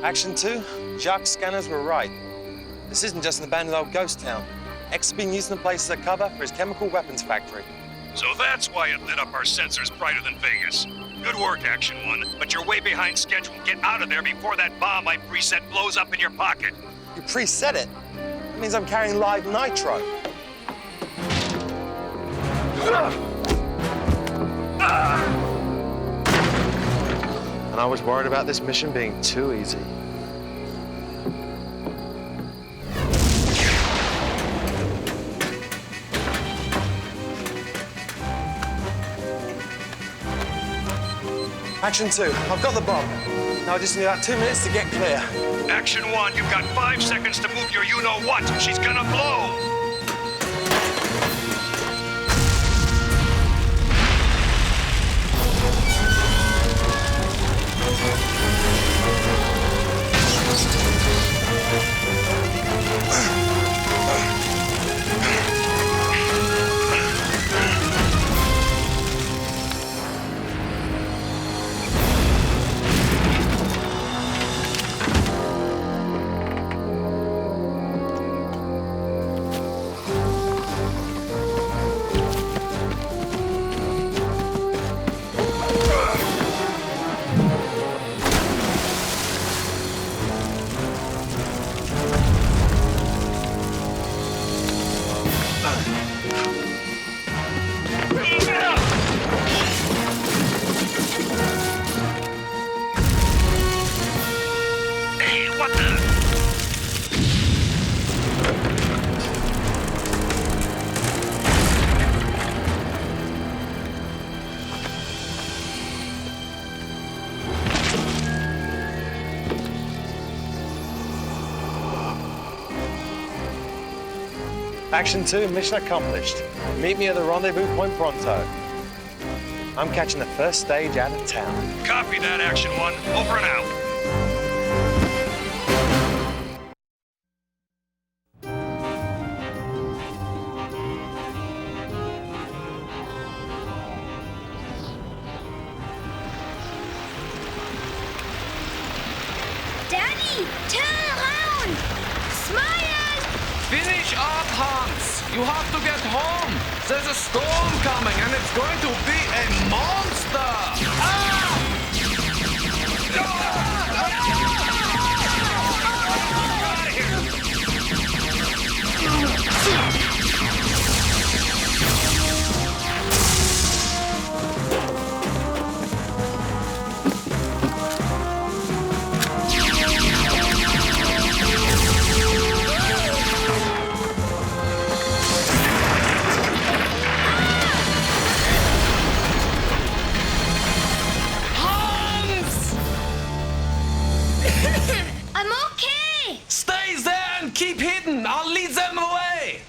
Action 2, Jacques' scanners were right. This isn't just an abandoned old ghost town. X has been using the place as a cover for his chemical weapons factory. So that's why it lit up our sensors brighter than Vegas. Good work, Action 1, but you're way behind schedule. Get out of there before that bomb I preset blows up in your pocket. You preset it? That means I'm carrying live nitro. And I was worried about this mission being too easy. Action 2, I've got the bomb. Now I just need about 2 minutes to get clear. Action 1, you've got 5 seconds to move your you-know-what. She's gonna blow. Action 2, mission accomplished. Meet me at the rendezvous point pronto. I'm catching the first stage out of town. Copy that, Action 1. Over and out. Daddy, turn around! Smile! Finish up, Hans! You have to get home! There's a storm coming and it's going to be a monster! Ah! I'm okay! Stay there and keep hidden! I'll lead them away!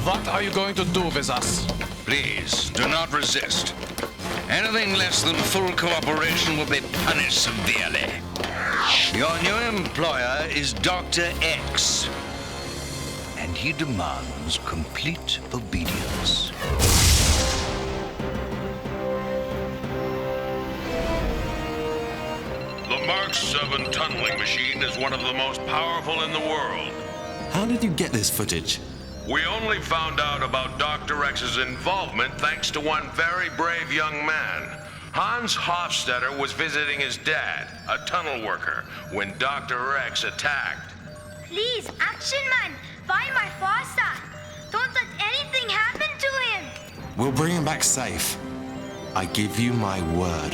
What are you going to do with us? Please, do not resist. Anything less than full cooperation will be punished severely. Your new employer is Dr. X, and he demands complete obedience. The Mark 7 tunneling machine is one of the most powerful in the world. How did you get this footage? We only found out about Dr. X's involvement thanks to one very brave young man. Hans Hofstetter was visiting his dad, a tunnel worker, when Dr. X attacked. Please, Action Man, find my father. Don't let anything happen to him. We'll bring him back safe. I give you my word.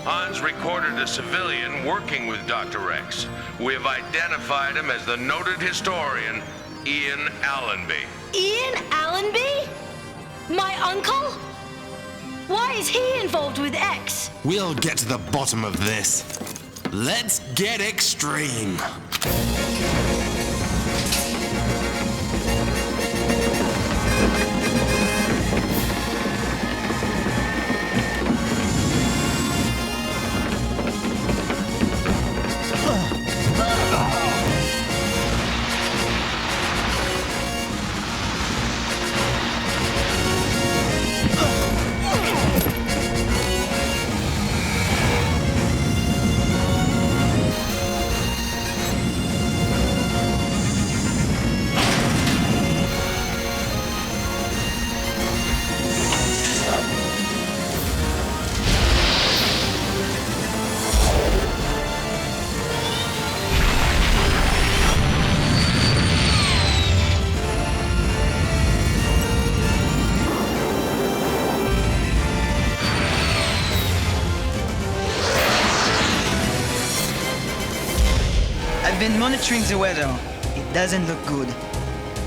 Hans recorded a civilian working with Dr. X. We have identified him as the noted historian, Ian Allenby. Ian Allenby? My uncle? Why is he involved with X? We'll get to the bottom of this. Let's get extreme. I've been monitoring the weather. It doesn't look good.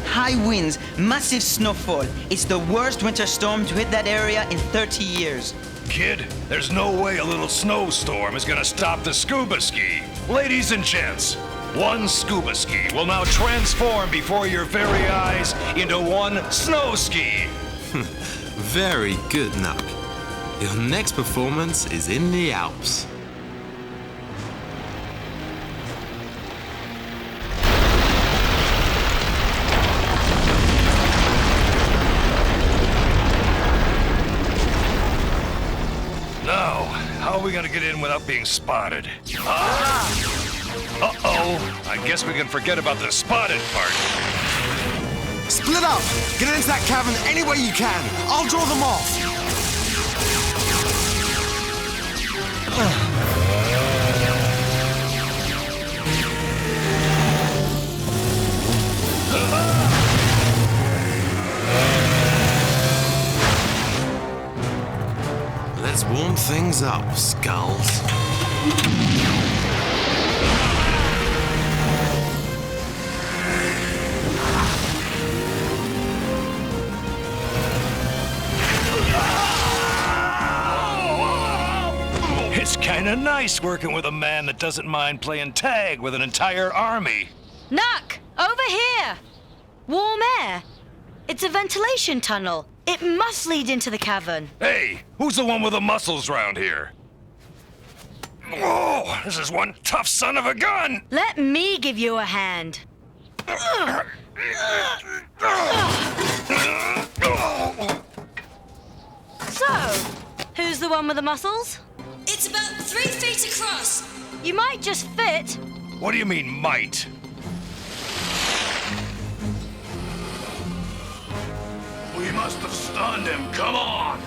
High winds, massive snowfall. It's the worst winter storm to hit that area in 30 years. Kid, there's no way a little snowstorm is gonna stop the scuba ski. Ladies and gents, one scuba ski will now transform before your very eyes into one snow ski. Very good, Nuck. Your next performance is in the Alps. Now, how are we gonna get in without being spotted? Uh-oh, I guess we can forget about the spotted part. Split up! Get into that cavern any way you can! I'll draw them off! Let's warm things up, Skulls. It's kinda nice working with a man that doesn't mind playing tag with an entire army. Nuck! Over here! Warm air. It's a ventilation tunnel. It must lead into the cavern. Hey, who's the one with the muscles round here? Whoa, this is one tough son of a gun! Let me give you a hand. So, who's the one with the muscles? It's about 3 feet across. You might just fit. What do you mean, might? We must have stunned him, come on!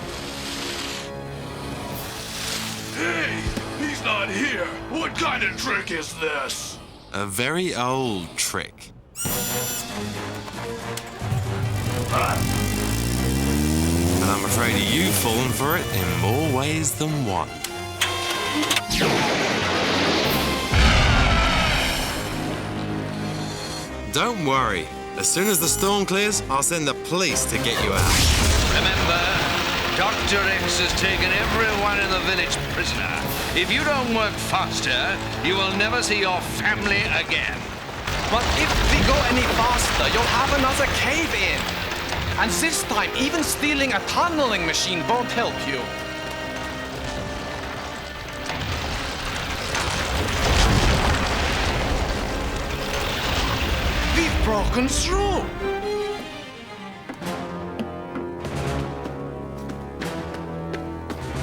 Hey, he's not here! What kind of trick is this? A very old trick. And I'm afraid you've fallen for it in more ways than one. Don't worry. As soon as the storm clears, I'll send the police to get you out. Remember, Dr. X has taken everyone in the village prisoner. If you don't work faster, you will never see your family again. But if we go any faster, you'll have another cave-in. And this time, even stealing a tunneling machine won't help you. We've broken through.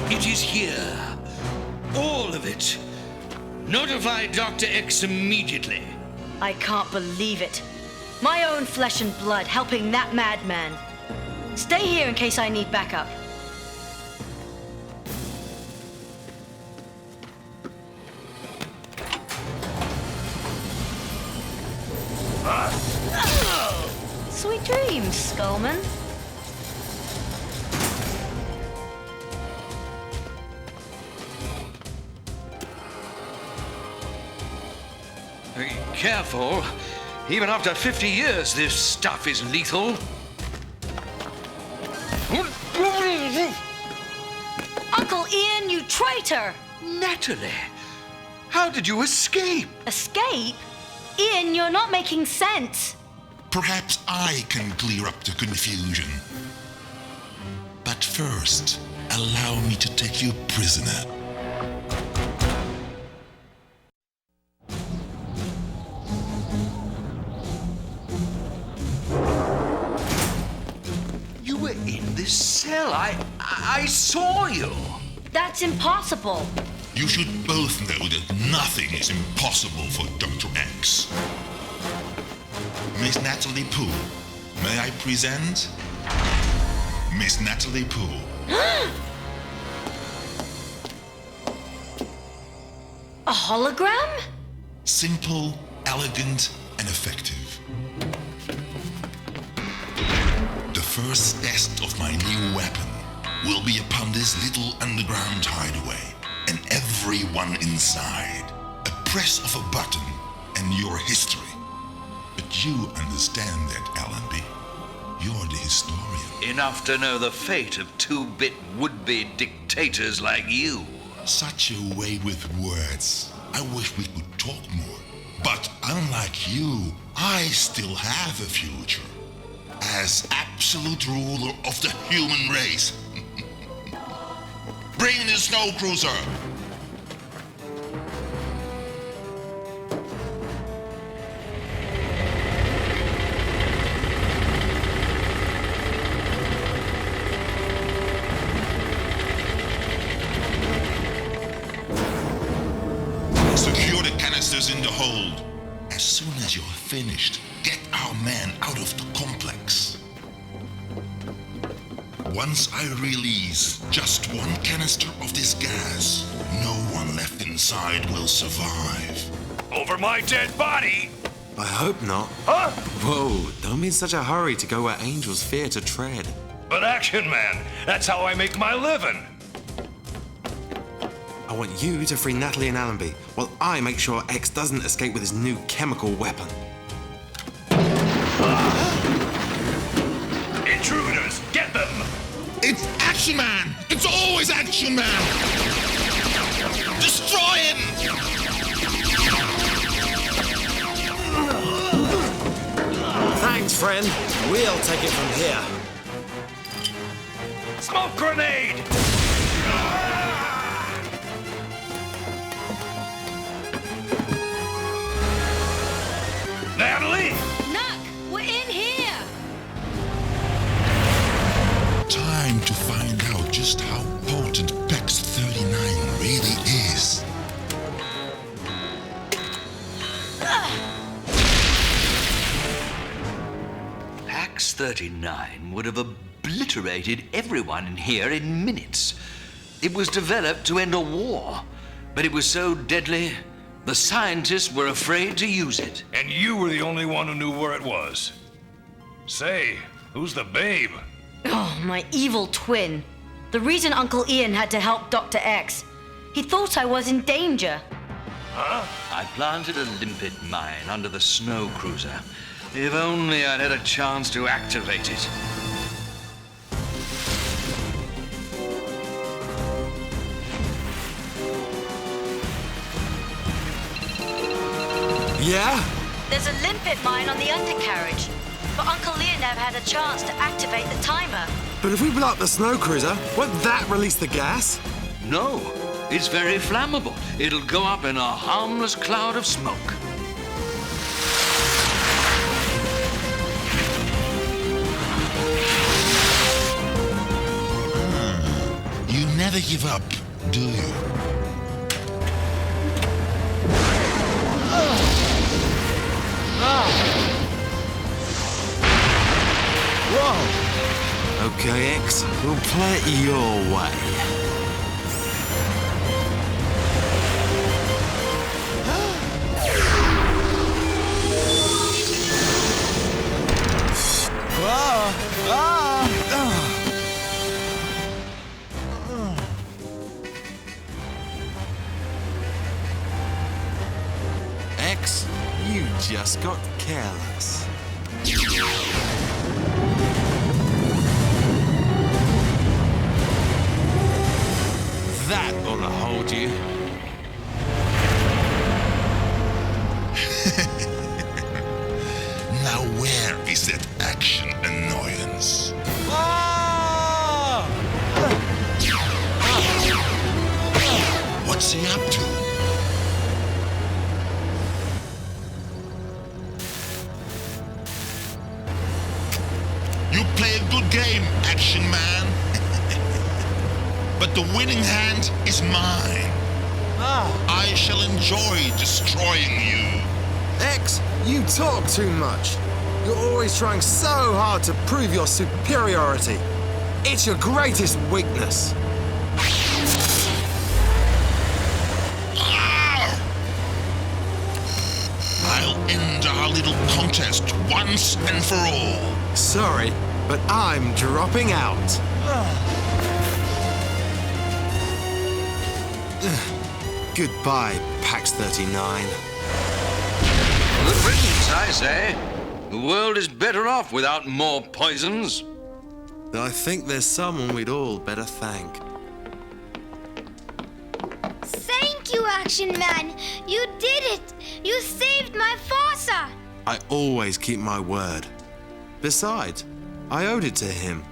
It is here. All of it. Notify Dr. X immediately. I can't believe it. My own flesh and blood helping that madman. Stay here in case I need backup. Sweet dreams, Skullman. Careful. Even after 50 years, this stuff is lethal. Uncle Ian, you traitor! Natalie, how did you escape? Escape? Ian, you're not making sense. Perhaps I can clear up the confusion. But first, allow me to take you prisoner. You were in this cell. I saw you. That's impossible. You should both know that nothing is impossible for Dr. X. Miss Natalie Poole, may I present? Miss Natalie Poole. A hologram? Simple, elegant, and effective. The first test of my new weapon will be upon this little underground hideaway, and everyone inside. A press of a button, and your history. But you understand that, Allenby. You're the historian. Enough to know the fate of two-bit would-be dictators like you. Such a way with words. I wish we could talk more. But unlike you, I still have a future. As absolute ruler of the human race. Bring the snow cruiser! Secure the canisters in the hold. As soon as you're finished, get our man out of the complex. Once I release just one canister of this gas, no one left inside will survive. Over my dead body! I hope not. Huh? Whoa, don't be in such a hurry to go where angels fear to tread. But Action Man, that's how I make my living. I want you to free Natalie and Allenby, while I make sure X doesn't escape with his new chemical weapon. Intruders, get them! It's Action Man! It's always Action Man! Destroy him! Thanks, friend. We'll take it from here. Smoke grenade! Natalie! Nuck, we're in here! Time to find out just how potent PEX 39 really is. PAX 39 would have obliterated everyone in here in minutes. It was developed to end a war, but it was so deadly, the scientists were afraid to use it. And you were the only one who knew where it was. Say, who's the babe? Oh, my evil twin. The reason Uncle Ian had to help Dr. X. He thought I was in danger. Huh? I planted a limpet mine under the snow cruiser. If only I'd had a chance to activate it. Yeah? There's a limpet mine on the undercarriage, but Uncle Ian never had a chance to activate the timer. But if we blow up the snow cruiser, won't that release the gas? No, it's very flammable. It'll go up in a harmless cloud of smoke. You never give up, do you? Whoa! Okay, X, we'll play it your way. X, you just got careless. That ought to hold you. is that action annoyance. What's he up to? You play a good game, Action Man. But the winning hand is mine. I shall enjoy destroying you. X, you talk too much. You're always trying so hard to prove your superiority. It's your greatest weakness. I'll end our little contest once and for all. Sorry, but I'm dropping out. Goodbye, Pax 39. Good riddance, I say. The world is better off without more poisons. I think there's someone we'd all better thank. Thank you, Action Man. You did it. You saved my Forza. I always keep my word. Besides, I owed it to him.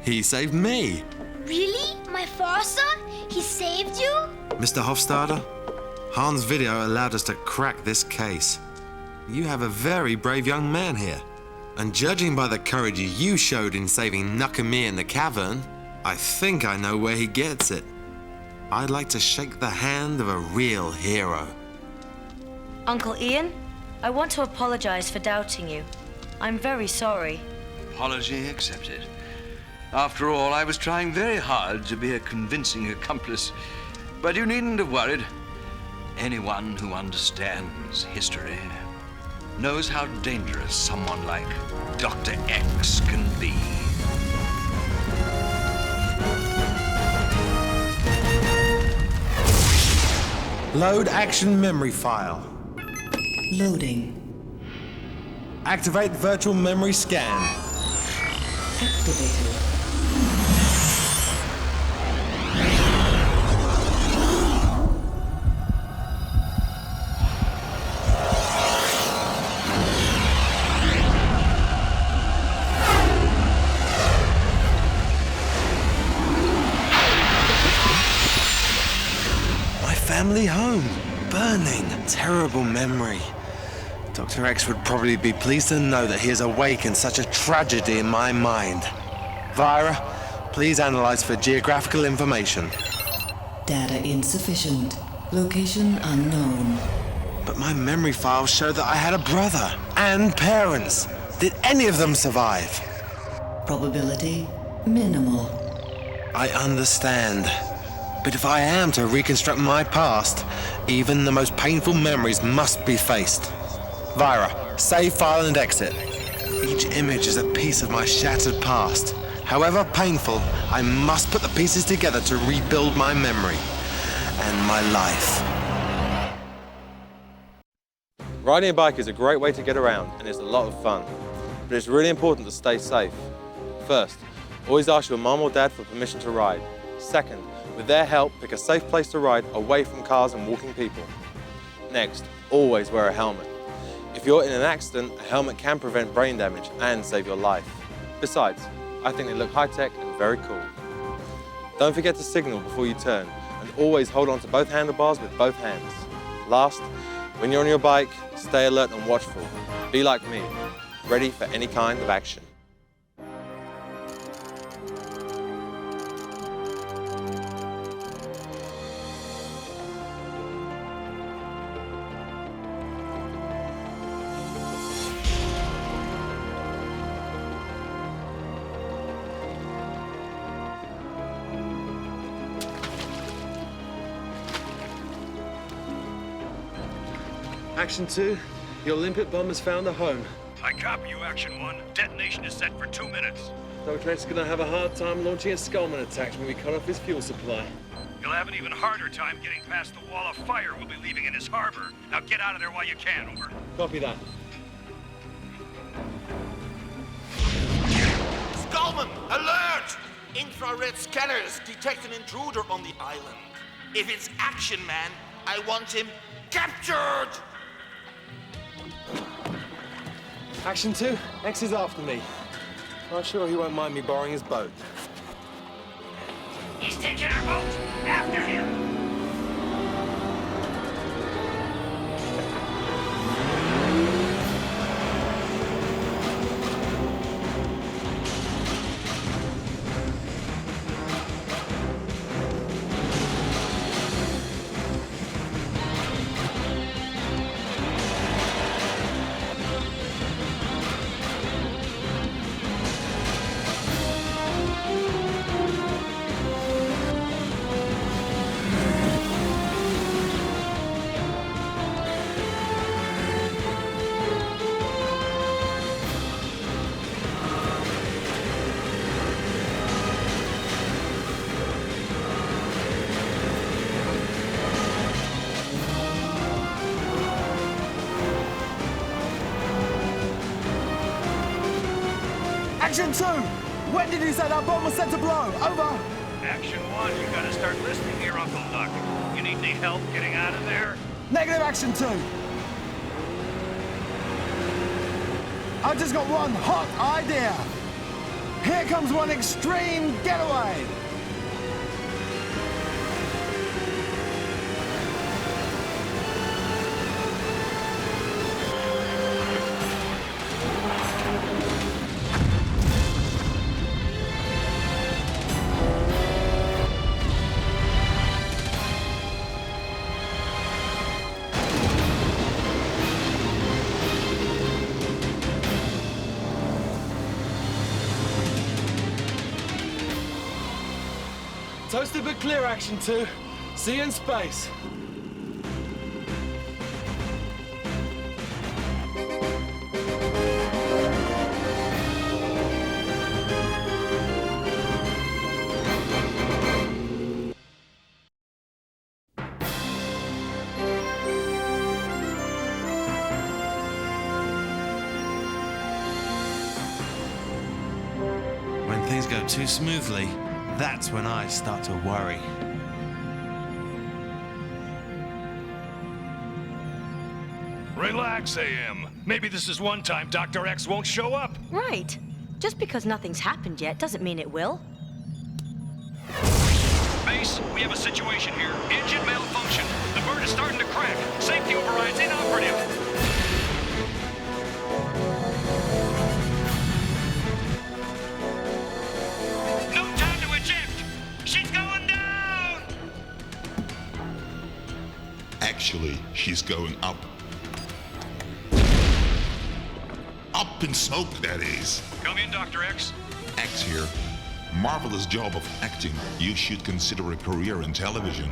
He saved me. Really? My Forza? He saved you? Mr. Hofstadter, Han's video allowed us to crack this case. You have a very brave young man here. And judging by the courage you showed in saving Nuck and me in the cavern, I think I know where he gets it. I'd like to shake the hand of a real hero. Uncle Ian, I want to apologize for doubting you. I'm very sorry. Apology accepted. After all, I was trying very hard to be a convincing accomplice. But you needn't have worried. Anyone who understands history knows how dangerous someone like Dr. X can be. Load action memory file. Loading. Activate virtual memory scan. Activated. Family home, burning, terrible memory. Dr. X would probably be pleased to know that he has awakened such a tragedy in my mind. Vira, please analyze for geographical information. Data insufficient. Location unknown. But my memory files show that I had a brother and parents. Did any of them survive? Probability minimal. I understand. But if I am to reconstruct my past, even the most painful memories must be faced. Vira, save file and exit. Each image is a piece of my shattered past. However painful, I must put the pieces together to rebuild my memory and my life. Riding a bike is a great way to get around and it's a lot of fun. But it's really important to stay safe. First, always ask your mom or dad for permission to ride. Second, with their help, pick a safe place to ride away from cars and walking people. Next, always wear a helmet. If you're in an accident, a helmet can prevent brain damage and save your life. Besides, I think they look high-tech and very cool. Don't forget to signal before you turn, and always hold on to both handlebars with both hands. Last, when you're on your bike, stay alert and watchful. Be like me, ready for any kind of action. Action 2, your limpet bomb has found a home. I copy you, Action 1. Detonation is set for 2 minutes. Dr. X is going to have a hard time launching a Skullman attack when we cut off his fuel supply. You'll have an even harder time getting past the wall of fire we'll be leaving in his harbor. Now get out of there while you can, over. Copy that. Skullman, alert! Infrared scanners detect an intruder on the island. If it's Action Man, I want him captured! Action 2, X is after me. I'm sure he won't mind me borrowing his boat. He's taking our boat! After him! Action 2! When did you say that bomb was set to blow? Over! Action 1, you gotta start listening here, Uncle Duck. You need any help getting out of there? Negative, Action 2! I've just got one hot idea! Here comes one extreme getaway! Toasted but clear, Action 2. See you in space. When things go too smoothly, that's when I start to worry. Relax, AM. Maybe this is one time Dr. X won't show up. Right. Just because nothing's happened yet doesn't mean it will. Base, we have a situation here. Engine malfunction. The bird is starting to crack. Safety override's inoperative. Actually, she's going up. Up in smoke, that is. Come in, Dr. X. X here. Marvelous job of acting. You should consider a career in television.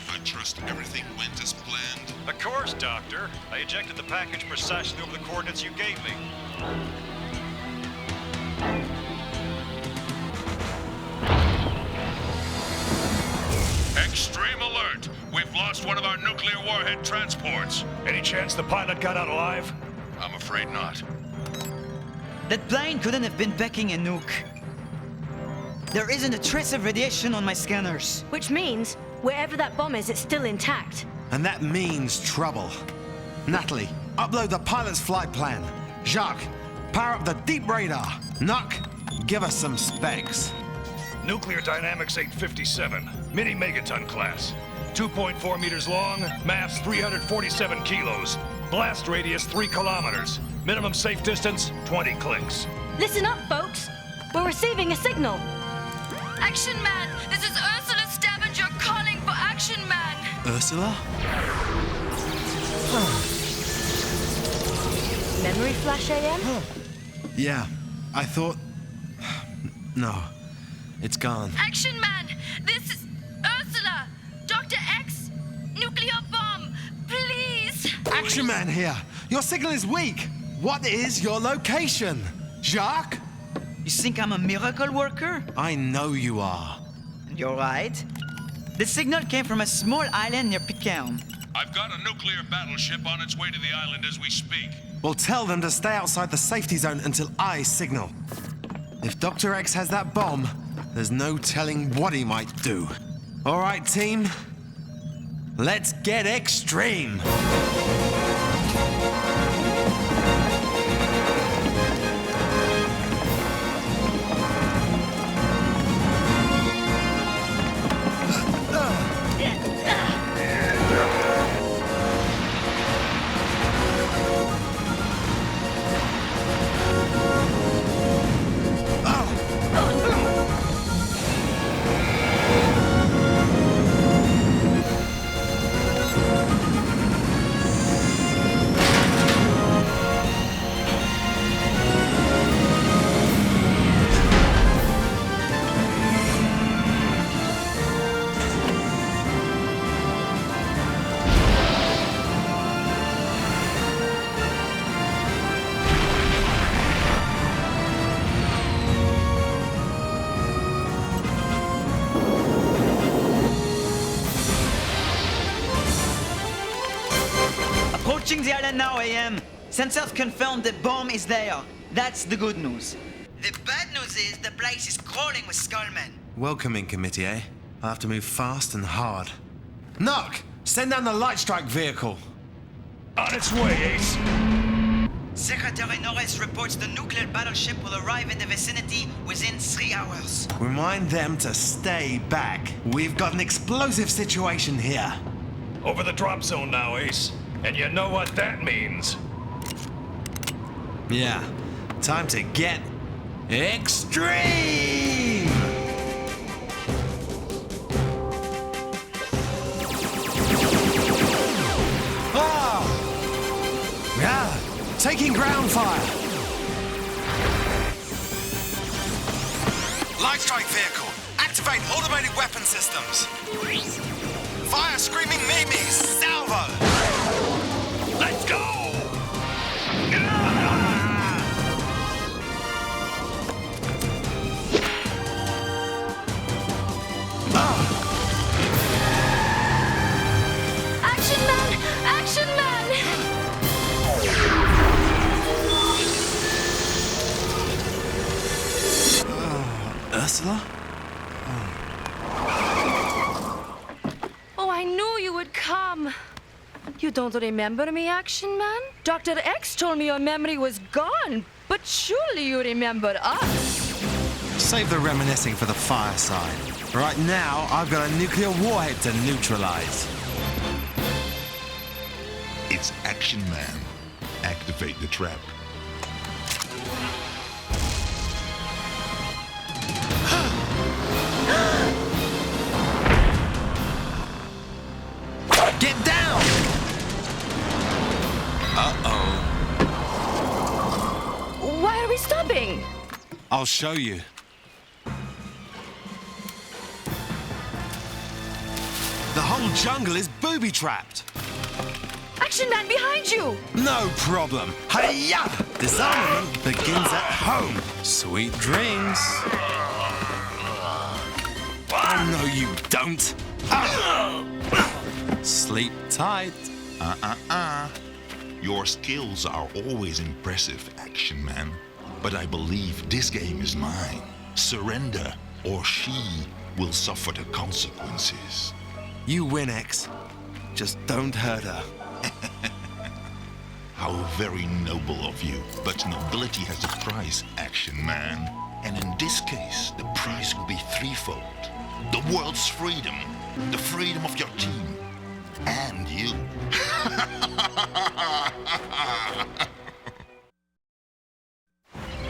I trust everything went as planned. Of course, Doctor. I ejected the package precisely over the coordinates you gave me. Extreme alert! We've lost one of our nuclear warhead transports. Any chance the pilot got out alive? I'm afraid not. That plane couldn't have been packing a nuke. There isn't a trace of radiation on my scanners. Which means, wherever that bomb is, it's still intact. And that means trouble. Natalie, upload the pilot's flight plan. Jacques, power up the deep radar. Nuck, give us some specs. Nuclear Dynamics 857, mini megaton class. 2.4 meters long, mass 347 kilos. Blast radius 3 kilometers. Minimum safe distance 20 clicks. Listen up, folks. We're receiving a signal. Action Man, this is Ursula Stavanger calling for Action Man. Ursula? Memory flash, AM? Yeah, I thought... No, it's gone. Action Man, this is Ursula. Dr. X, nuclear bomb, please. Action Man here. Your signal is weak. What is your location? Jacques? You think I'm a miracle worker? I know you are. You're right. The signal came from a small island near Pitcairn. I've got a nuclear battleship on its way to the island as we speak. Well, tell them to stay outside the safety zone until I signal. If Dr. X has that bomb, there's no telling what he might do. All right, team? Let's get extreme! Approaching the island now, AM. Sensors confirm the bomb is there. That's the good news. The bad news is the place is crawling with skullmen. Welcoming committee, eh? I'll have to move fast and hard. Knock! Send down the light strike vehicle. On its way, Ace. Secretary Norris reports the nuclear battleship will arrive in the vicinity within 3 hours. Remind them to stay back. We've got an explosive situation here. Over the drop zone now, Ace. And you know what that means. Yeah, time to get extreme! Ah! Yeah, taking ground fire. Light strike vehicle, activate automated weapon systems. Fire screaming memes, salvo! Let's go! Action Man! Action Man! Ursula? Oh, I knew you would come. You don't remember me, Action Man? Dr. X told me your memory was gone, but surely you remember us. Save the reminiscing for the fireside. Right now, I've got a nuclear warhead to neutralize. It's Action Man. Activate the trap. Get down! Uh-oh. Why are we stopping? I'll show you. The whole jungle is booby-trapped. Action Man, behind you! No problem. Hi-ya! Disarming begins at home. Sweet dreams. Oh, no, you don't. Sleep tight. Your skills are always impressive, Action Man. But I believe this game is mine. Surrender, or she will suffer the consequences. You win, X. Just don't hurt her. How very noble of you. But nobility has a price, Action Man. And in this case, the price will be threefold. The world's freedom, the freedom of your team, and you.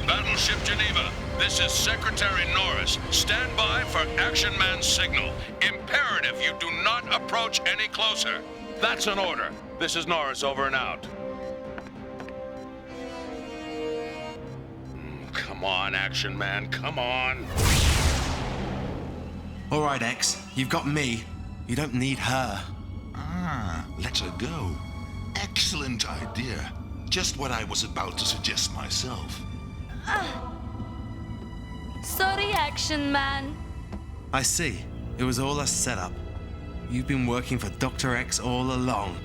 Battleship Geneva, this is Secretary Norris. Stand by for Action Man's signal. Imperative you do not approach any closer. That's an order. This is Norris, over and out. Come on, Action Man, come on. All right, X. You've got me. You don't need her. Let her go. Excellent idea. Just what I was about to suggest myself. Sorry, Action Man. I see. It was all a setup. You've been working for Dr. X all along.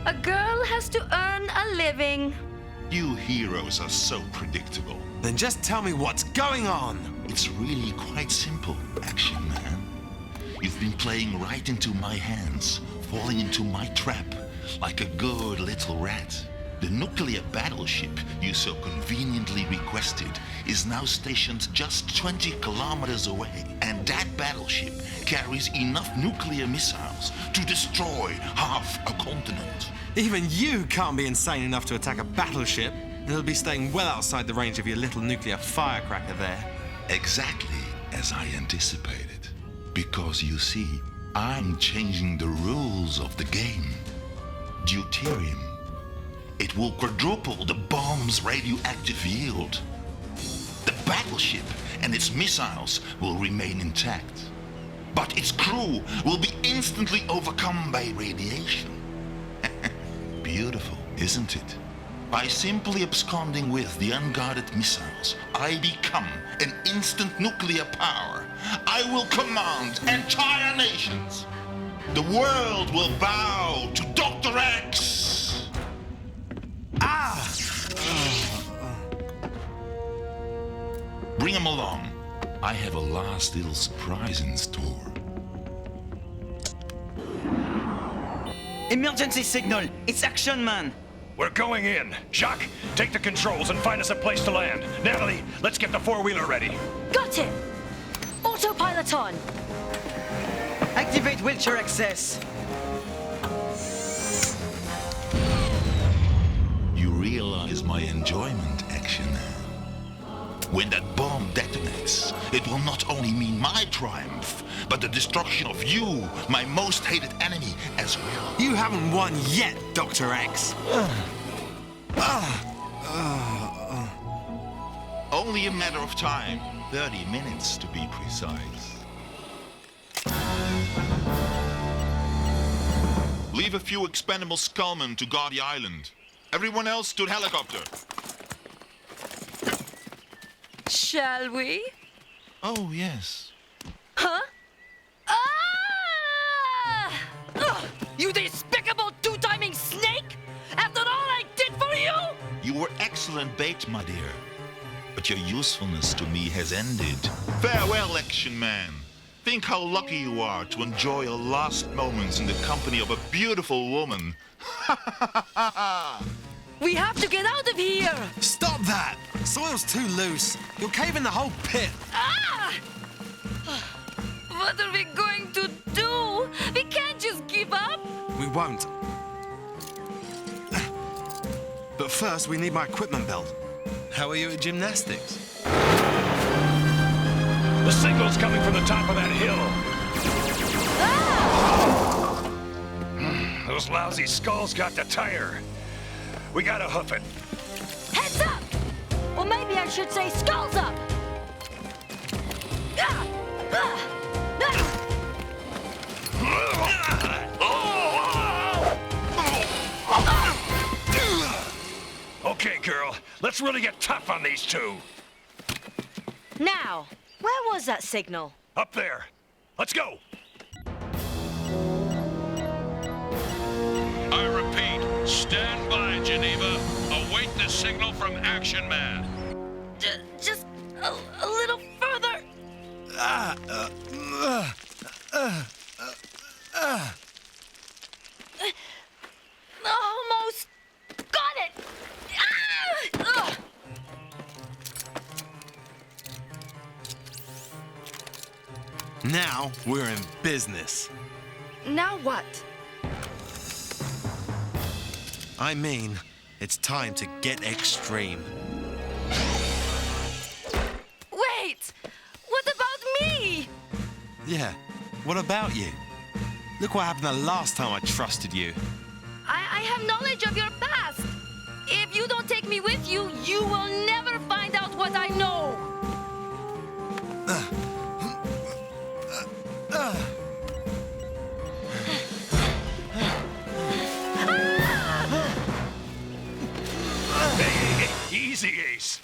A girl has to earn a living. You heroes are so predictable. Then just tell me what's going on. It's really quite simple, Action Man. You've been playing right into my hands, falling into my trap, like a good little rat. The nuclear battleship you so conveniently requested is now stationed just 20 kilometers away, and that battleship carries enough nuclear missiles to destroy half a continent. Even you can't be insane enough to attack a battleship, and it'll be staying well outside the range of your little nuclear firecracker there. Exactly as I anticipated. Because you see, I'm changing the rules of the game. Deuterium. It will quadruple the bomb's radioactive yield. The battleship and its missiles will remain intact, but its crew will be instantly overcome by radiation. Beautiful, isn't it? By simply absconding with the unguarded missiles, I become an instant nuclear power. I will command entire nations. The world will bow to Dr. X. Ah! Bring him along. I have a last little surprise in store. Emergency signal! It's Action Man! We're going in. Jacques, take the controls and find us a place to land. Natalie, let's get the four-wheeler ready. Got it! Autopilot on! Activate wheelchair access. You realize my enjoyment, Action Man. When that bomb detonates, it will not only mean my triumph, but the destruction of you, my most hated enemy, as well. You haven't won yet, Dr. X. Only a matter of time. 30 minutes, to be precise. Leave a few expendable skullmen to guard the island. Everyone else to the helicopter. Shall we? Oh, yes. Huh? Ah! Ugh, you despicable two-timing snake! After all I did for you! You were excellent bait, my dear. But your usefulness to me has ended. Farewell, Action Man. Think how lucky you are to enjoy your last moments in the company of a beautiful woman. We have to get out of here! Stop that! Soil's too loose. You'll cave in the whole pit. Ah! What are we going to do? We can't just give up! We won't. But first, we need my equipment belt. How are you at gymnastics? The signal's coming from the top of that hill. Ah! Those lousy skulls got the tire. We gotta hoof it. Heads up! Or maybe I should say skulls up! Ah! Ah! Okay, girl. Let's really get tough on these two. Now, where was that signal? Up there. Let's go. I repeat, stand by, Geneva. Await the signal from Action Man. Just a little further. Almost got it. Now we're in business. Now what? I mean, it's time to get extreme. Wait! What about me? Yeah, what about you? Look what happened the last time I trusted you. I have knowledge of your past. If you don't take me with you, you will never find out what I know. Hey, easy, Ace.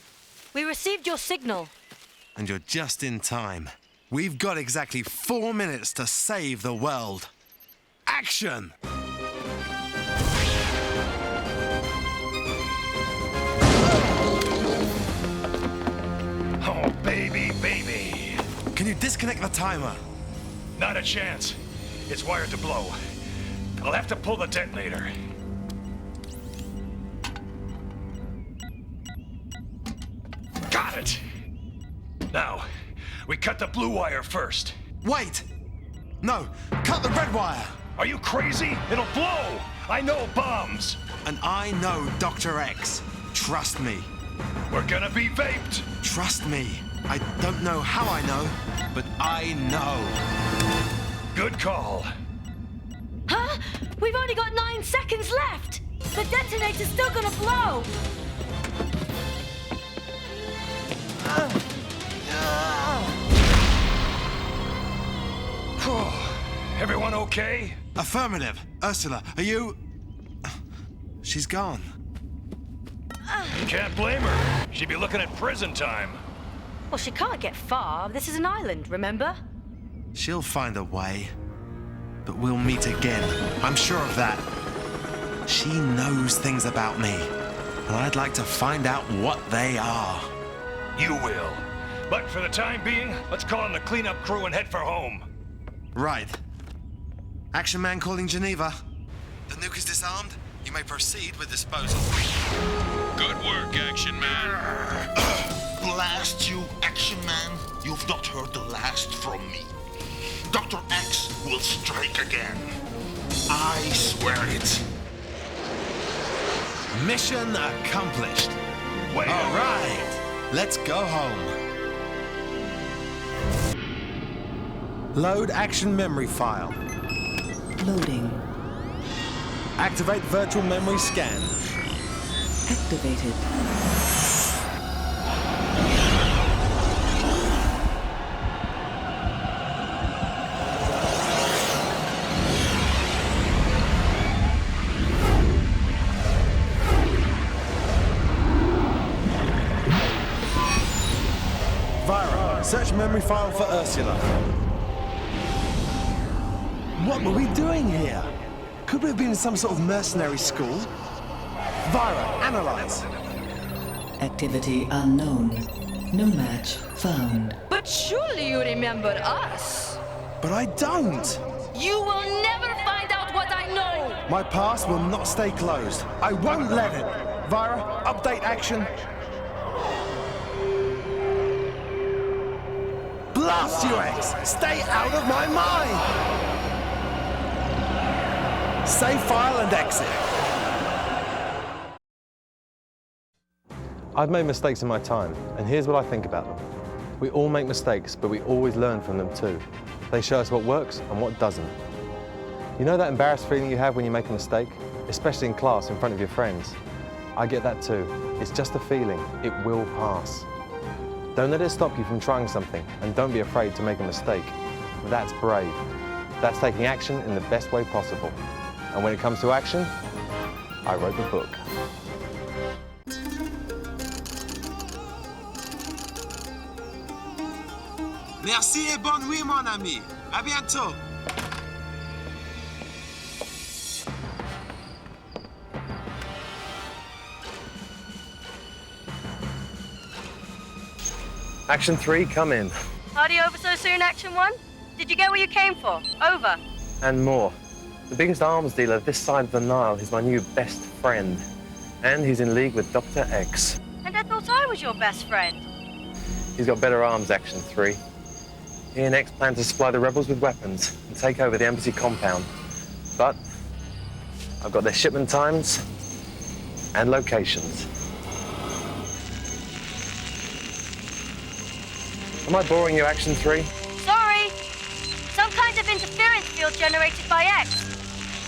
We received your signal. And you're just in time. We've got exactly 4 minutes to save the world. Action! Oh, baby, baby. Can you disconnect the timer? Not a chance. It's wired to blow. I'll have to pull the detonator. Got it! Now, we cut the blue wire first. Wait! No, cut the red wire! Are you crazy? It'll blow! I know bombs! And I know Dr. X. Trust me. We're gonna be vaped! Trust me. I don't know how I know, but I know. Good call. Huh? We've only got 9 seconds left! The detonator's still gonna blow! Everyone okay? Affirmative. Ursula, are you... She's gone. Can't blame her. She'd be looking at prison time. Well, she can't get far. This is an island, remember? She'll find a way. But we'll meet again. I'm sure of that. She knows things about me. And I'd like to find out what they are. You will. But for the time being, let's call in the cleanup crew and head for home. Right. Action Man calling Geneva. The nuke is disarmed. You may proceed with disposal. Good work, Action Man. Blast you, Action Man. You've not heard the last from me. Dr. X will strike again. I swear it. Mission accomplished. All right. Let's go home. Load action memory file. Loading. Activate virtual memory scan. Activated. Vira, search memory file for Ursula. What were we doing here? Could we have been in some sort of mercenary school? Vira, analyze. Activity unknown. No match found. But surely you remember us. But I don't. You will never find out what I know. My past will not stay closed. I won't let it. Vira, update action. Blast you, X! Stay out of my mind! Save file and exit. I've made mistakes in my time, and here's what I think about them. We all make mistakes, but we always learn from them too. They show us what works and what doesn't. You know that embarrassed feeling you have when you make a mistake? Especially in class in front of your friends. I get that too. It's just a feeling. It will pass. Don't let it stop you from trying something, and don't be afraid to make a mistake. That's brave. That's taking action in the best way possible. And when it comes to action, I wrote the book. Merci et bonne nuit, mon ami. À bientôt. Action 3, come in. Party over so soon, Action 1? Did you get what you came for? Over. And more. The biggest arms dealer this side of the Nile is my new best friend. And he's in league with Dr. X. And I thought I was your best friend. He's got better arms, Action 3. He and X plan to supply the rebels with weapons and take over the embassy compound. But I've got their shipment times and locations. Am I boring you, Action 3? Sorry. Some kind of interference field generated by X.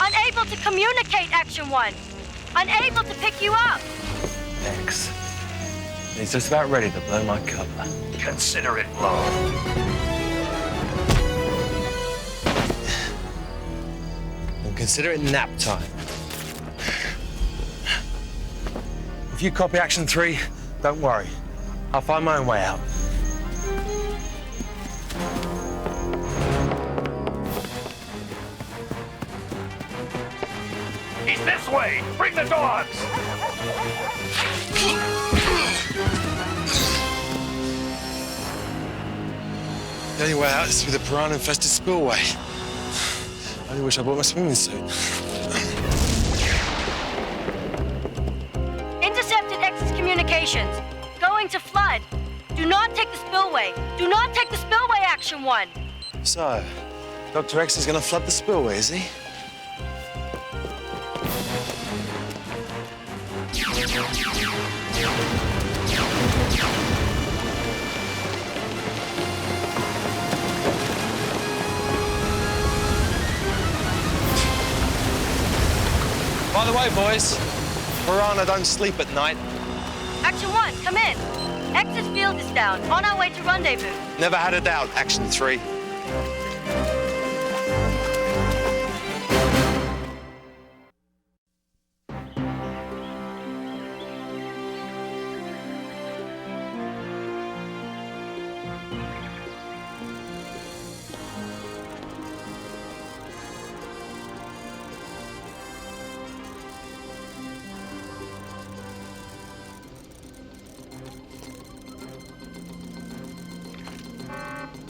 Unable to communicate, Action 1. Unable to pick you up. X. He's just about ready to blow my cover. Consider it blown. And consider it nap time. If you copy Action 3, don't worry. I'll find my own way out. He's this way! Bring the dogs! The only way out is through the piranha-infested spillway. I only wish I brought my swimming suit. Intercepted X's communications. Going to flood. Do not take the spillway. Do not take the spillway, Action 1. So, Dr. X is gonna flood the spillway, is he? By the way, boys, piranha don't sleep at night. Action 1, come in. X's field is down. On our way to rendezvous. Never had a doubt, Action 3.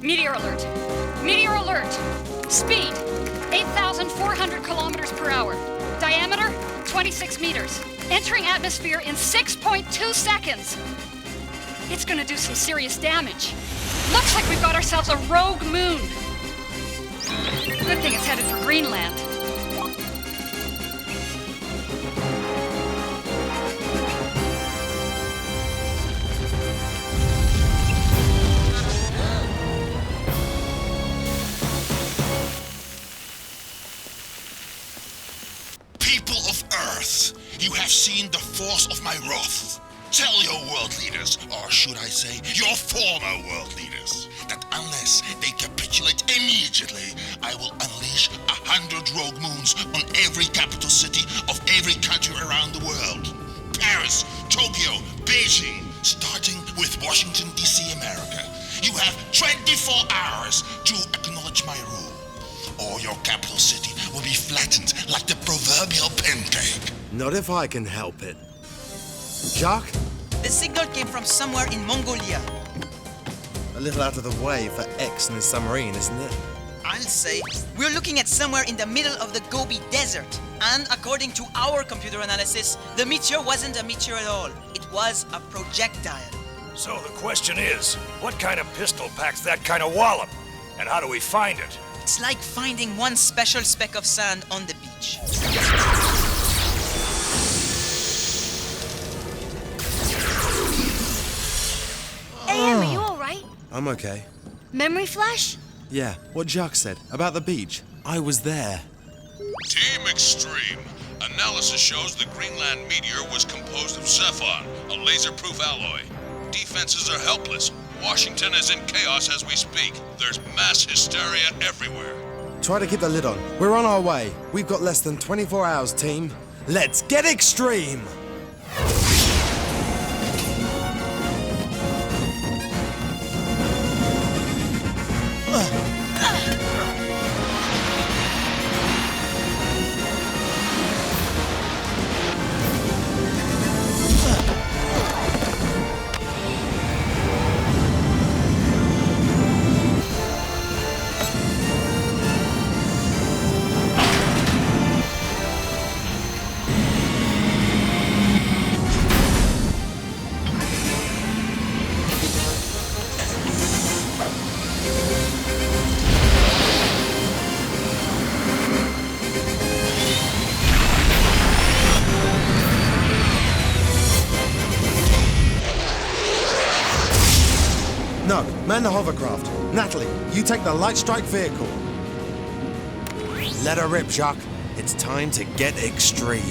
Meteor alert! Meteor alert! Speed, 8,400 kilometers per hour. Diameter, 26 meters. Entering atmosphere in 6.2 seconds. It's gonna do some serious damage. Looks like we've got ourselves a rogue moon. Good thing it's headed for Greenland. You have seen the force of my wrath. Tell your world leaders, or should I say, your former world leaders, that unless they capitulate immediately, I will unleash 100 rogue moons on every capital city of every country around the world. Paris, Tokyo, Beijing, starting with Washington, D.C., America. You have 24 hours to acknowledge my rule, or your capital city will be flattened like the proverbial pancake. Not if I can help it. Jacques? The signal came from somewhere in Mongolia. A little out of the way for X and his submarine, isn't it? I'll say we're looking at somewhere in the middle of the Gobi Desert. And according to our computer analysis, the meteor wasn't a meteor at all. It was a projectile. So the question is, what kind of pistol packs that kind of wallop? And how do we find it? It's like finding one special speck of sand on the beach. AM, are you alright? I'm okay. Memory flash? Yeah, what Jacques said about the beach. I was there. Team Extreme. Analysis shows the Greenland meteor was composed of Cephon, a laser-proof alloy. Defenses are helpless. Washington is in chaos as we speak. There's mass hysteria everywhere. Try to keep the lid on. We're on our way. We've got less than 24 hours, team. Let's get extreme! No, man the hovercraft. Natalie, you take the light strike vehicle. Let her rip, Jacques. It's time to get extreme.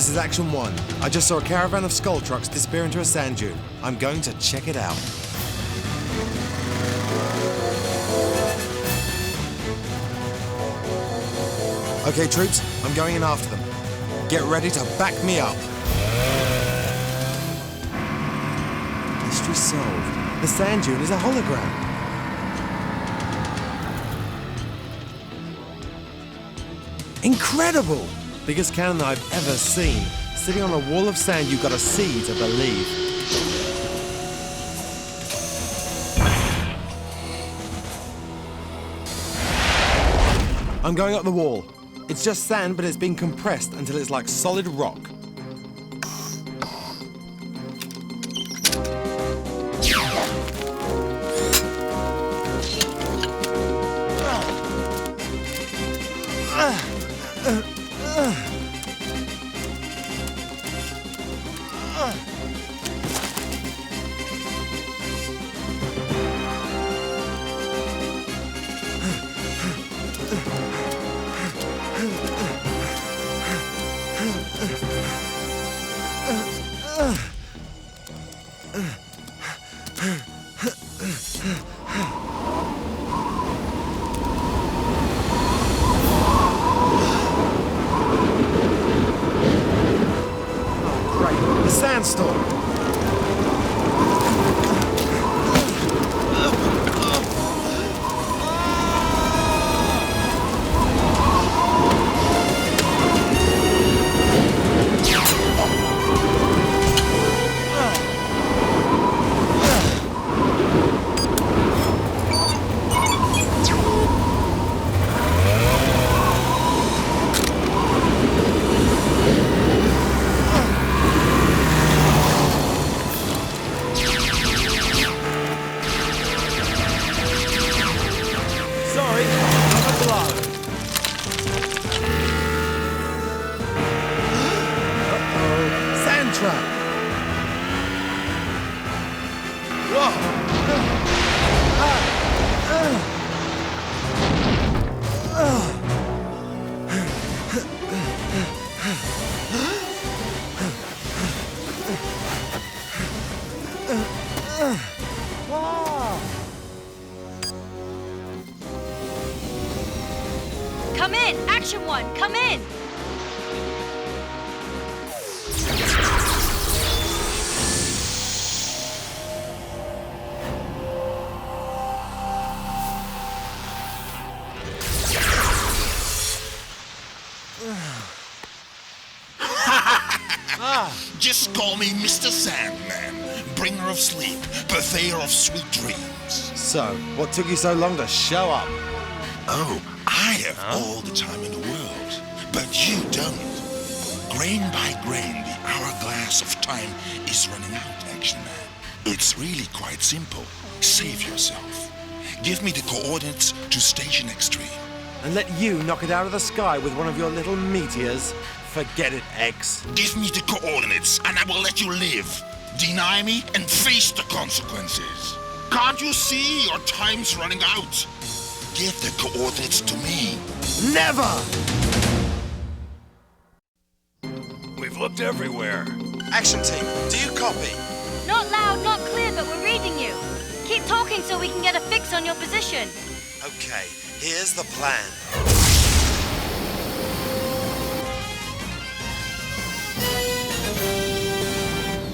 This is Action 1. I just saw a caravan of skull trucks disappear into a sand dune. I'm going to check it out. Okay, troops, I'm going in after them. Get ready to back me up. Mystery solved. The sand dune is a hologram. Incredible! Biggest cannon I've ever seen. Sitting on a wall of sand you've got to see to believe. I'm going up the wall. It's just sand, but it's been compressed until it's like solid rock. Sandstorm! Come in! Action 1, come in! Just call me Mr. Sandman, bringer of sleep, purveyor of sweet dreams. So, what took you so long to show up? Oh, I have all the time in the world, but you don't. Grain by grain, the hourglass of time is running out, Action Man. It's really quite simple. Save yourself. Give me the coordinates to Station Extreme. And let you knock it out of the sky with one of your little meteors? Forget it, X. Give me the coordinates, and I will let you live. Deny me, and face the consequences. Can't you see your time's running out? Give the coordinates to me. Never! We've looked everywhere. Action team, do you copy? Not loud, not clear, but we're reading you. Keep talking so we can get a fix on your position. Okay, here's the plan.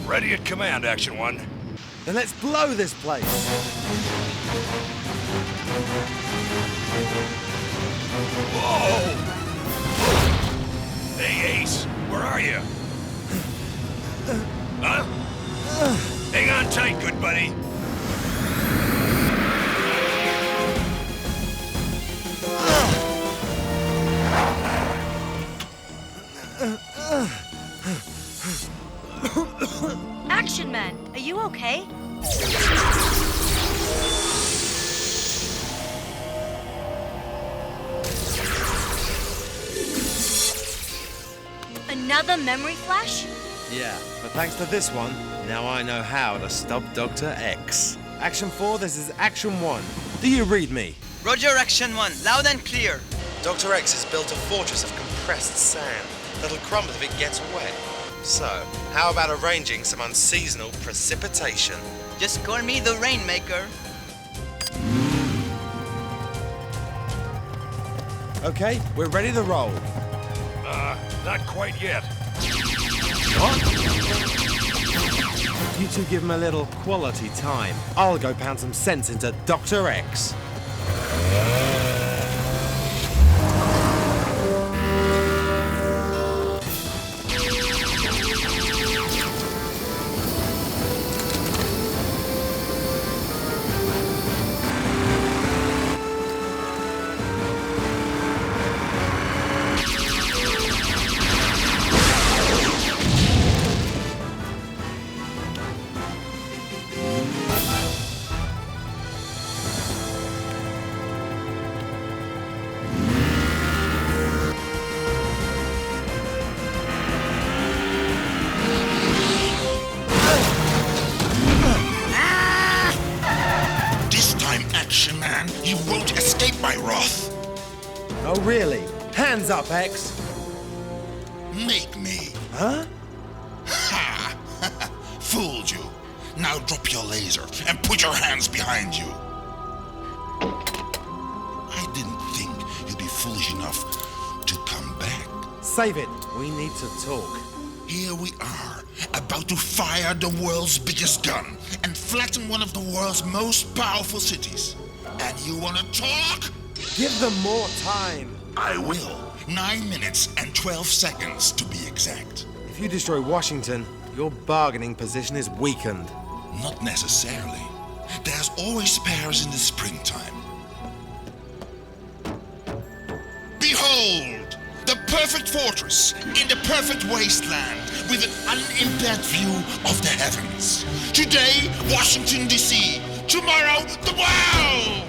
Ready at command, Action 1. Then let's blow this place. Whoa! Hey, Ace, where are you? Huh? Hang on tight, good buddy. Action Man, are you okay? Another memory flash? Yeah, but thanks to this one, now I know how to stop Dr. X. Action 4, this is Action 1. Do you read me? Roger, Action 1. Loud and clear. Dr. X has built a fortress of compressed sand. that'll crumble if it gets wet. So, how about arranging some unseasonal precipitation? Just call me the rainmaker. Okay, we're ready to roll. Not quite yet. You two give him a little quality time. I'll go pound some sense into Dr. X. You won't escape my wrath. Oh, really? Hands up, X. Make me. Huh? Ha! Fooled you. Now drop your laser and put your hands behind you. I didn't think you'd be foolish enough to come back. Save it. We need to talk. Here we are, about to fire the world's biggest gun and flatten one of the world's most powerful cities. And you want to talk? Give them more time. I will. 9 minutes and 12 seconds to be exact. If you destroy Washington, your bargaining position is weakened. Not necessarily. There's always spares in the springtime. Behold! The perfect fortress in the perfect wasteland with an unimpaired view of the heavens. Today, Washington, D.C. Tomorrow, the world!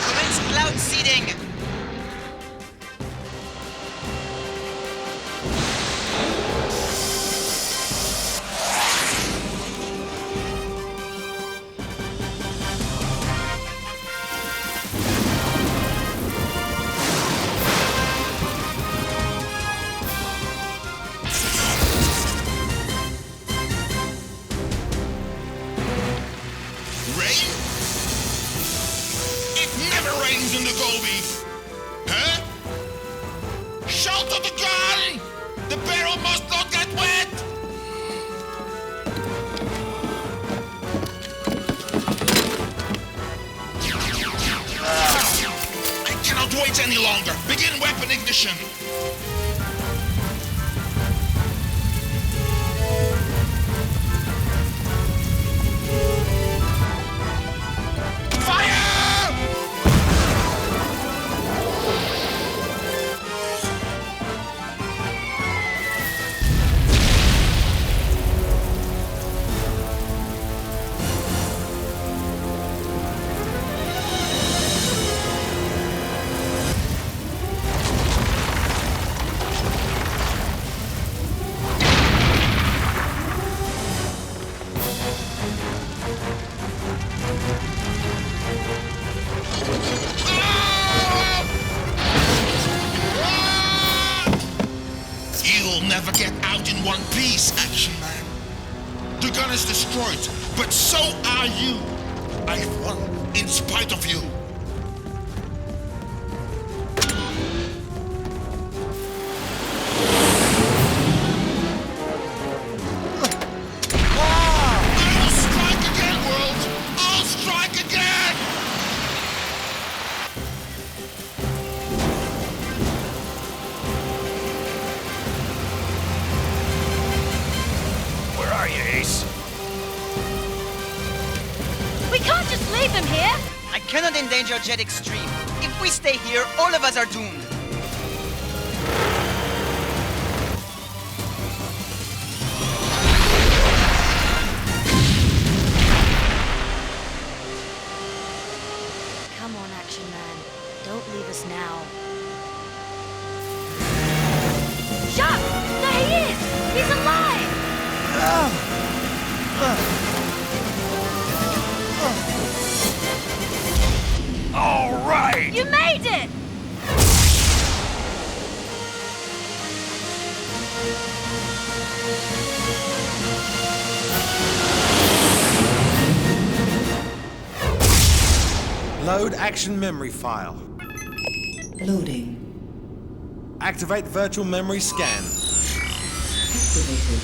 Commence cloud seeding. In the Gobi. Huh? Shelter the gun! The barrel must not get wet! I cannot wait any longer. Begin weapon ignition. Never get out in one piece, Action Man. The gun is destroyed, but so are you. I've won in spite of you. I'll strike again, world! I'll strike again! We can't just leave him here! I cannot endanger Jet Extreme. If we stay here, all of us are doomed. Come on, Action Man. Don't leave us now. Shock! There he is! He's alive! All right! You made it! Load action memory file. Loading. Activate virtual memory scan. Activated.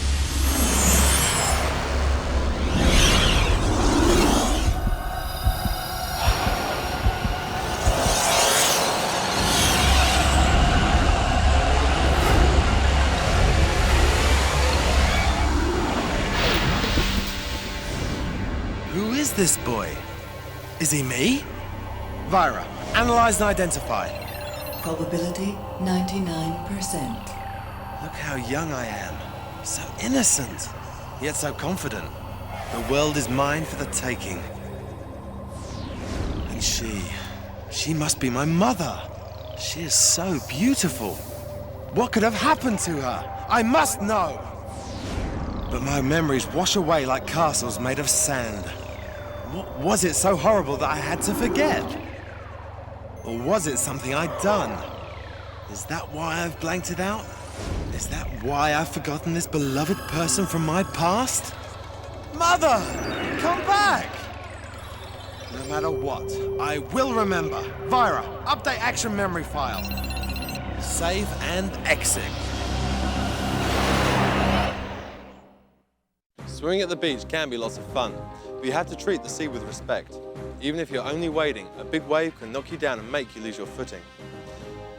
Who is this boy? Is he me? Vira, analyze and identify. Probability 99%. Look how young I am. So innocent, yet so confident. The world is mine for the taking. And she must be my mother. She is so beautiful. What could have happened to her? I must know. But my memories wash away like castles made of sand. What was it so horrible that I had to forget? Or was it something I'd done? Is that why I've blanked it out? Is that why I've forgotten this beloved person from my past? Mother! Come back! No matter what, I will remember. Vira, update action memory file. Save and exit. Swimming at the beach can be lots of fun, but you have to treat the sea with respect. Even if you're only wading, a big wave can knock you down and make you lose your footing.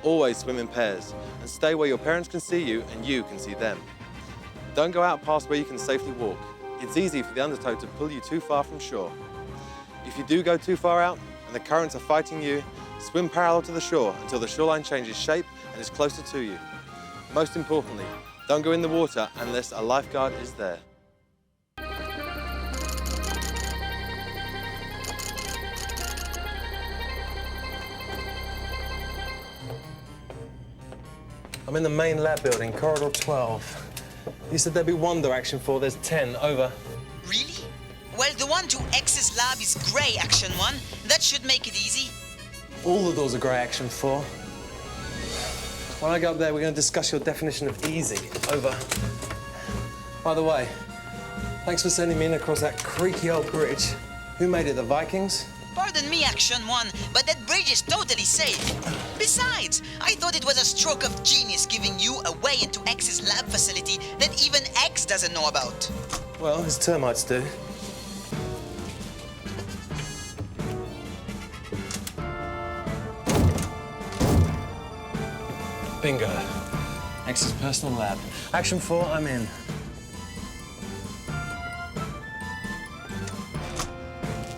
Always swim in pairs, and stay where your parents can see you and you can see them. Don't go out past where you can safely walk. It's easy for the undertow to pull you too far from shore. If you do go too far out, and the currents are fighting you, swim parallel to the shore until the shoreline changes shape and is closer to you. Most importantly, don't go in the water unless a lifeguard is there. I'm in the main lab building, corridor 12. You said there'd be one door, Action 4. There's 10. Over. Really? Well, the one to X's lab is gray, Action 1. That should make it easy. All the doors are grey, Action 4. When I go up there, we're going to discuss your definition of easy. Over. By the way, thanks for sending me in across that creaky old bridge. Who made it, the Vikings? Pardon me, Action 1, but that bridge is totally safe. Besides, I thought it was a stroke of genius giving you a way into X's lab facility that even X doesn't know about. Well, his termites do. Bingo. X's personal lab. Action 4, I'm in.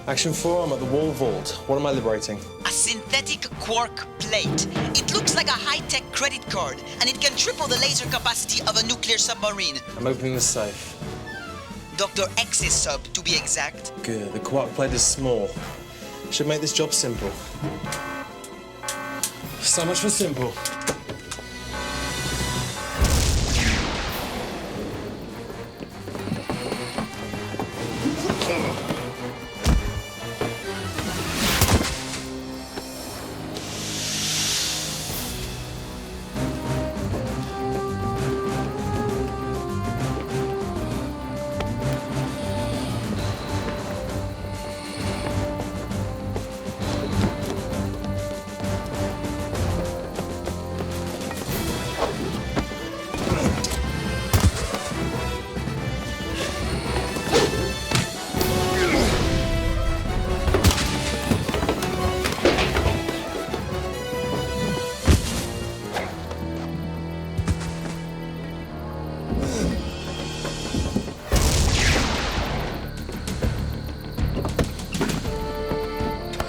Action 4, I'm at the wall vault. What am I liberating? A synthetic quark plate. It looks like a high-tech credit card, and it can triple the laser capacity of a nuclear submarine. I'm opening the safe. Dr. X's sub, to be exact. Good. The quark plate is small. Should make this job simple. So much for simple.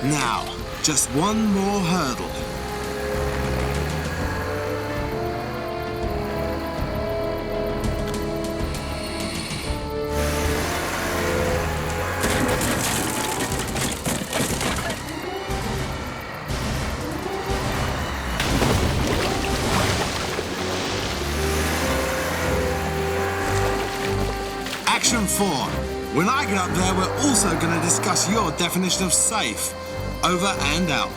Now, just one more hurdle. Action 4. When I get up there, we're also going to discuss your definition of safe. Over and out.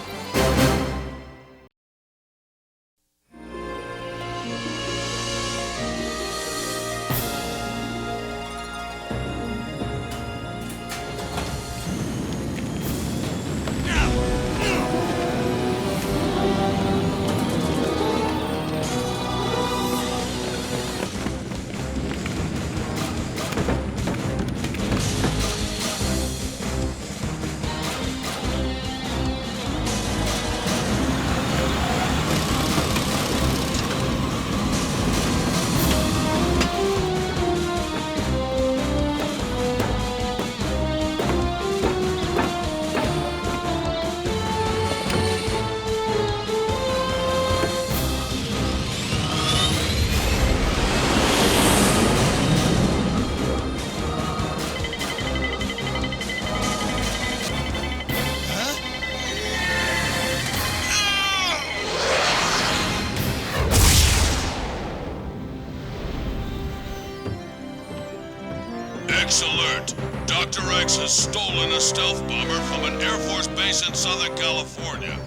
X alert! Dr. X has stolen a stealth bomber from an Air Force base in Southern California.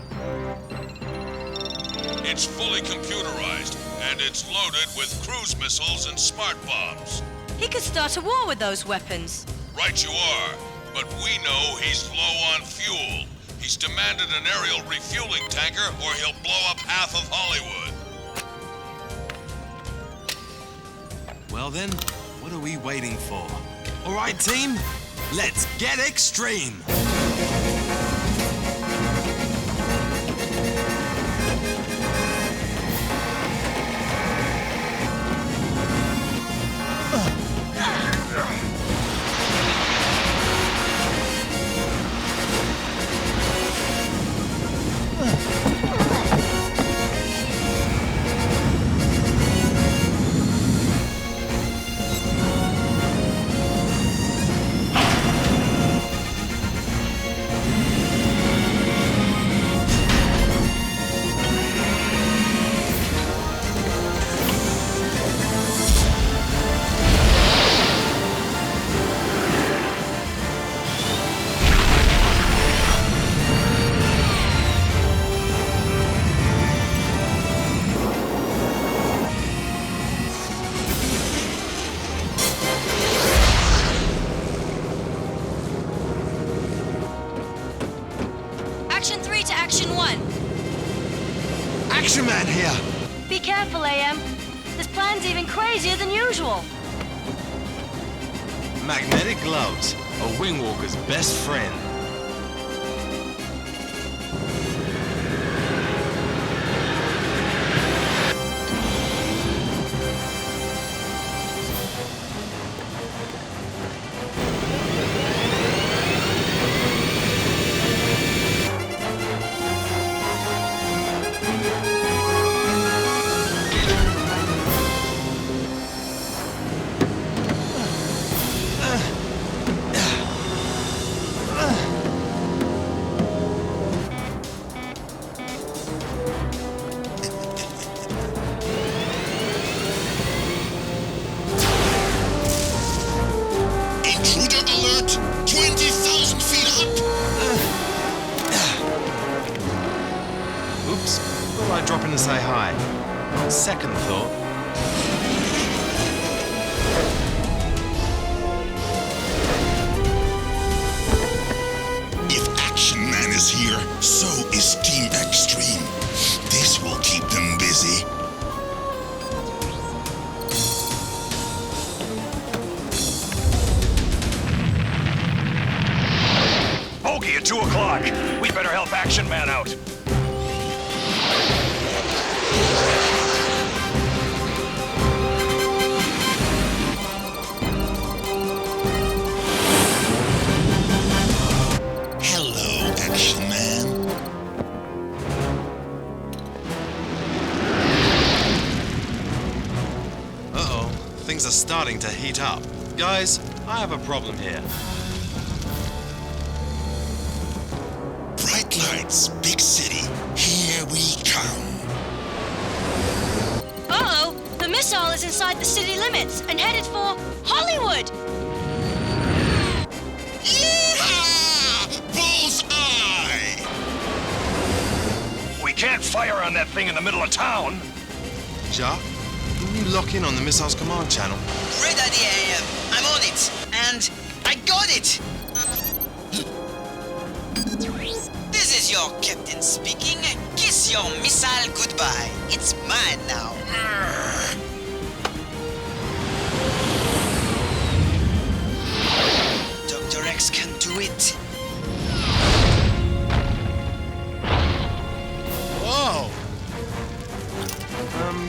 It's fully computerized, and it's loaded with cruise missiles and smart bombs. He could start a war with those weapons. Right you are, but we know he's low on fuel. He's demanded an aerial refueling tanker or he'll blow up half of Hollywood. Well then, what are we waiting for? All right, team, let's get extreme! Action 3 to Action 1. Action Man here! Be careful, AM. This plan's even crazier than usual. Magnetic gloves, a wingwalker's best friend. Dropping to say hi. On second thought. If Action Man is here, so is Team Extreme. This will keep them busy. Bogey at 2 o'clock. We better help Action Man out. Hello, Action Man. Uh-oh, things are starting to heat up. Guys, I have a problem here. Bright lights, big city. Here we come. Uh-oh! The missile is inside the city limits and headed for Hollywood! Yeehaw! Bullseye! We can't fire on that thing in the middle of town. Jacques, can you lock in on the missile's command channel? Great idea, AM. I'm on it. And I got it! This is your captain speaking. Kiss your missile goodbye. It's mine now. Dr. X can do it. Whoa!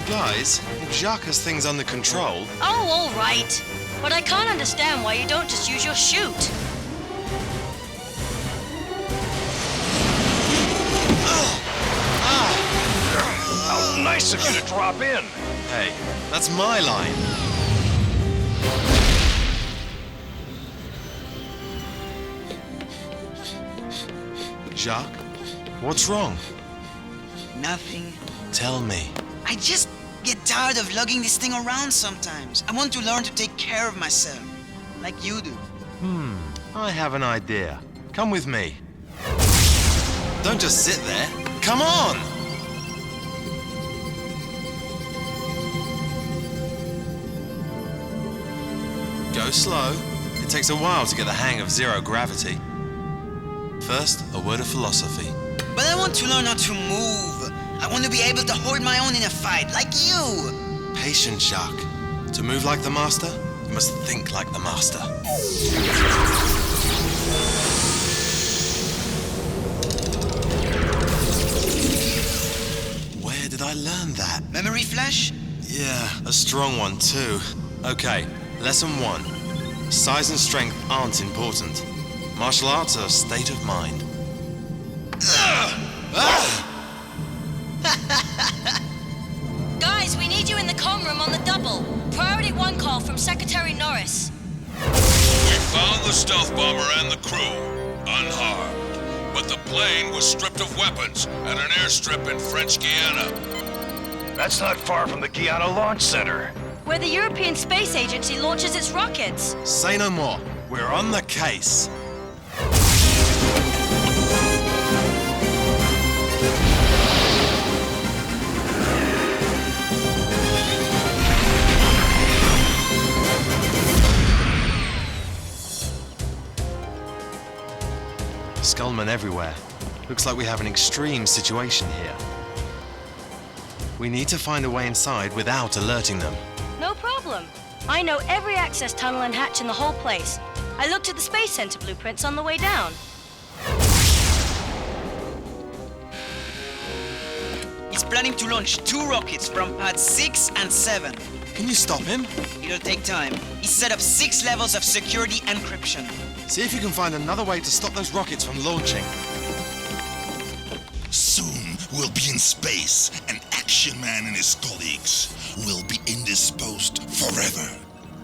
Guys, if Jacques has things under control... Oh, all right. But I can't understand why you don't just use your chute. How nice of you to drop in. Hey, that's my line. Jacques, what's wrong? Nothing. Tell me. I just get tired of lugging this thing around sometimes. I want to learn to take care of myself. like you do. I have an idea. Come with me. Don't just sit there. Come on! Go slow. It takes a while to get the hang of zero gravity. First, a word of philosophy. But I want to learn how to move. I want to be able to hold my own in a fight, like you. Patience, Jacques. To move like the master, you must think like the master. Where did I learn that? Memory flash? Yeah, a strong one too. Okay, lesson 1. Size and strength aren't important. Martial arts are a state of mind. Guys, we need you in the comm room on the double. Priority 1 call from Secretary Norris. We found the stealth bomber and the crew, unharmed. But the plane was stripped of weapons at an airstrip in French Guiana. That's not far from the Guiana Launch Center. Where the European Space Agency launches its rockets. Say no more. We're on the case. Skullmen everywhere. Looks like we have an extreme situation here. We need to find a way inside without alerting them. No problem. I know every access tunnel and hatch in the whole place. I looked at the Space Center blueprints on the way down. He's planning to launch 2 rockets from pads 6 and 7. Can you stop him? It'll take time. He's set up 6 levels of security encryption. See if you can find another way to stop those rockets from launching. Soon we'll be in space, and Action Man and his colleagues will be indisposed forever.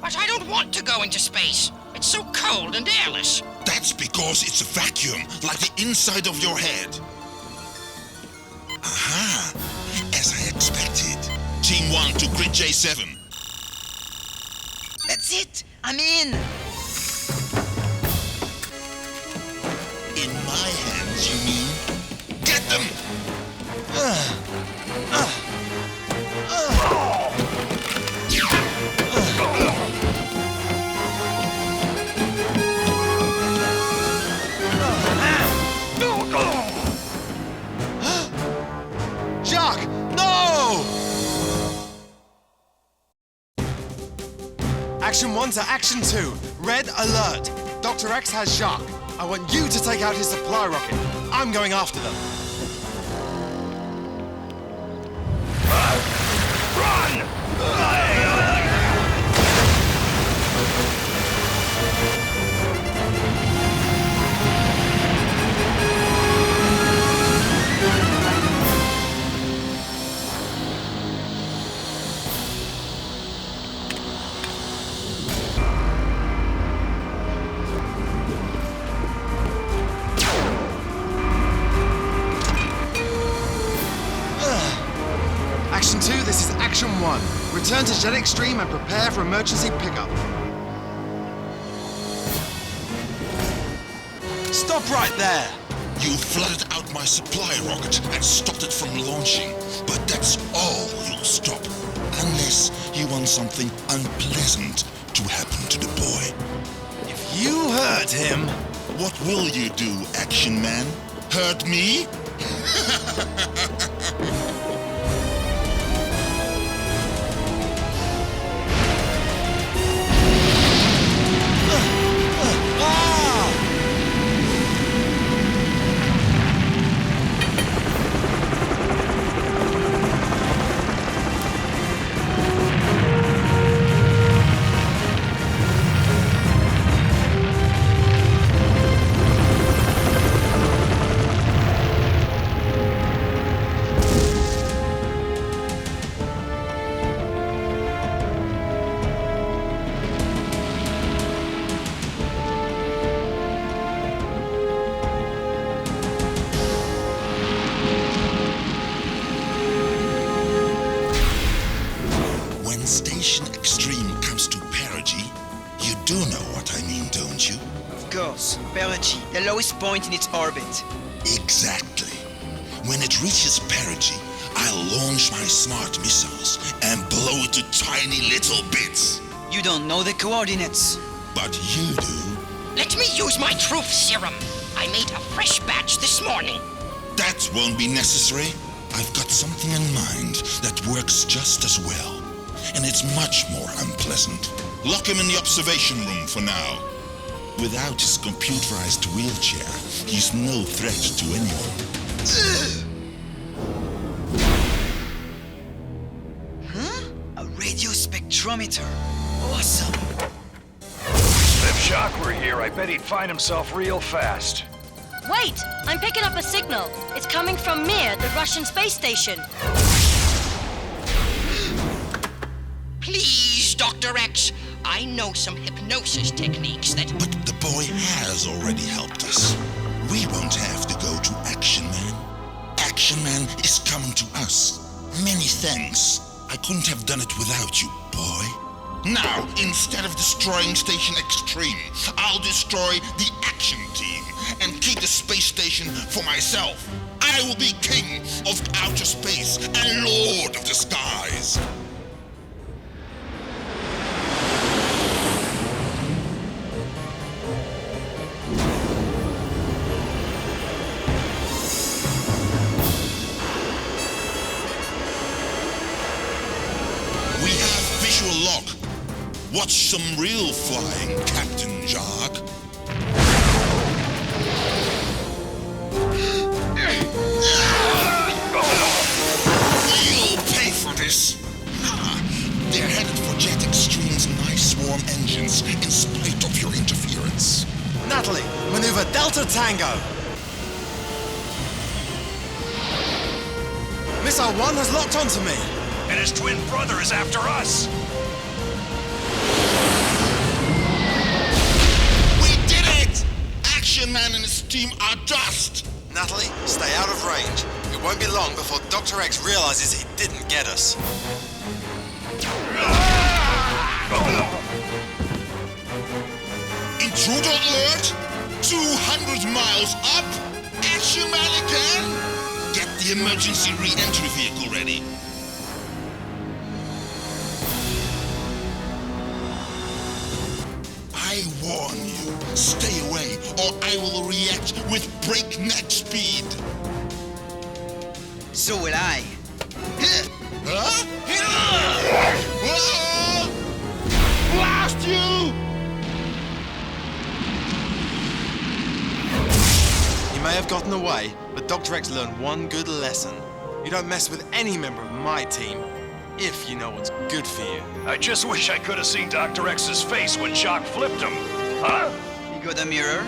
But I don't want to go into space. It's so cold and airless. That's because it's a vacuum, like the inside of your head. Aha! As I expected. Team 1 to Grid J7. That's it! I'm in! In my hands, you mean? Get them! Jacques! No! Action 1 to Action 2. Red alert. Dr. X has Jacques. I want you to take out his supply rocket. I'm going after them. Run! Action 2, this is Action 1. Return to Jet Extreme and prepare for emergency pickup. Stop right there! You flooded out my supply rocket and stopped it from launching. But that's all you'll stop. Unless you want something unpleasant to happen to the boy. If you hurt him... What will you do, Action Man? Hurt me? course. Perigee, the lowest point in its orbit. Exactly. When it reaches Perigee, I'll launch my smart missiles and blow it to tiny little bits. You don't know the coordinates. But you do. Let me use my truth serum. I made a fresh batch this morning. That won't be necessary. I've got something in mind that works just as well. And it's much more unpleasant. Lock him in the observation room for now. Without his computerized wheelchair, he's no threat to anyone. Huh? A radio spectrometer. Awesome. If Shock were here, I bet he'd find himself real fast. Wait! I'm picking up a signal. It's coming from Mir, the Russian space station. Please, Dr. X. I know some hypnosis techniques that... But the boy has already helped us. We won't have to go to Action Man. Action Man is coming to us. Many thanks. I couldn't have done it without you, boy. Now, instead of destroying Station Extreme, I'll destroy the Action Team and keep the space station for myself. I will be king of outer space and lord of the skies. We have visual lock. Watch some real flying, Captain Jog. You'll pay for this. They're headed for Jet Extreme's nice swarm engines in spite of your interference. Natalie, maneuver Delta Tango. Missile 1 has locked onto me. And his twin brother is after us. We did it! Action Man and his team are dust. Natalie, stay out of range. It won't be long before Dr. X realizes he didn't get us. Intruder alert! 200 miles up! Action Man again! Get the emergency re-entry vehicle ready. I warn you, stay away, or I will react with breakneck speed. So will I. Huh? Blast you! You may have gotten away, but Dr. X learned one good lesson. You don't mess with any member of my team, if you know what's good for you. I just wish I could have seen Dr. X's face when Shock flipped him. Huh? You got a mirror?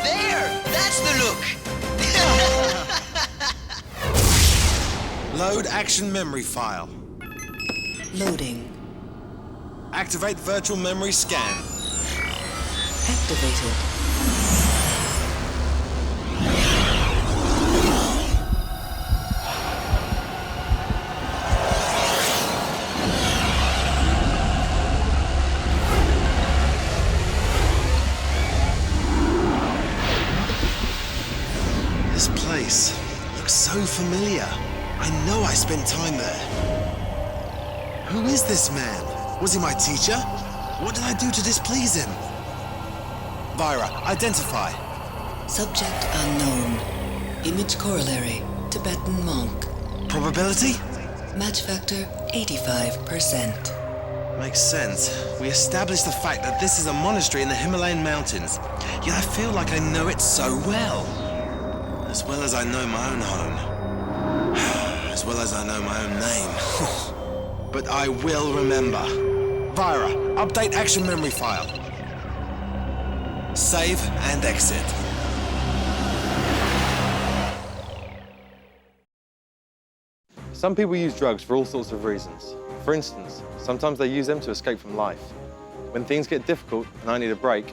There! That's the look! Load action memory file. Loading. Activate virtual memory scan. Activated. This place looks so familiar. I know I spent time there. Who is this man? Was he my teacher? What did I do to displease him? Vira, identify. Subject unknown. Image corollary. Tibetan monk. Probability? Match factor 85%. Makes sense. We established the fact that this is a monastery in the Himalayan mountains. Yet I feel like I know it so well. As well as I know my own home. As well as I know my own name. But I will remember. Vira, update action memory file. Save and exit. Some people use drugs for all sorts of reasons. For instance, sometimes they use them to escape from life. When things get difficult and I need a break,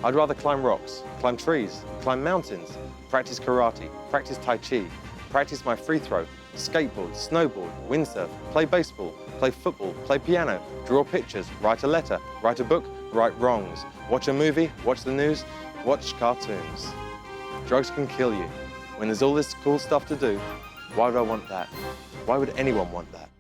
I'd rather climb rocks, climb trees, climb mountains, practice karate, practice tai chi, practice my free throw, skateboard, snowboard, windsurf, play baseball, play football, play piano, draw pictures, write a letter, write a book, right wrongs, watch a movie, watch the news, watch cartoons. Drugs can kill you. When there's all this cool stuff to do, why would I want that? Why would anyone want that?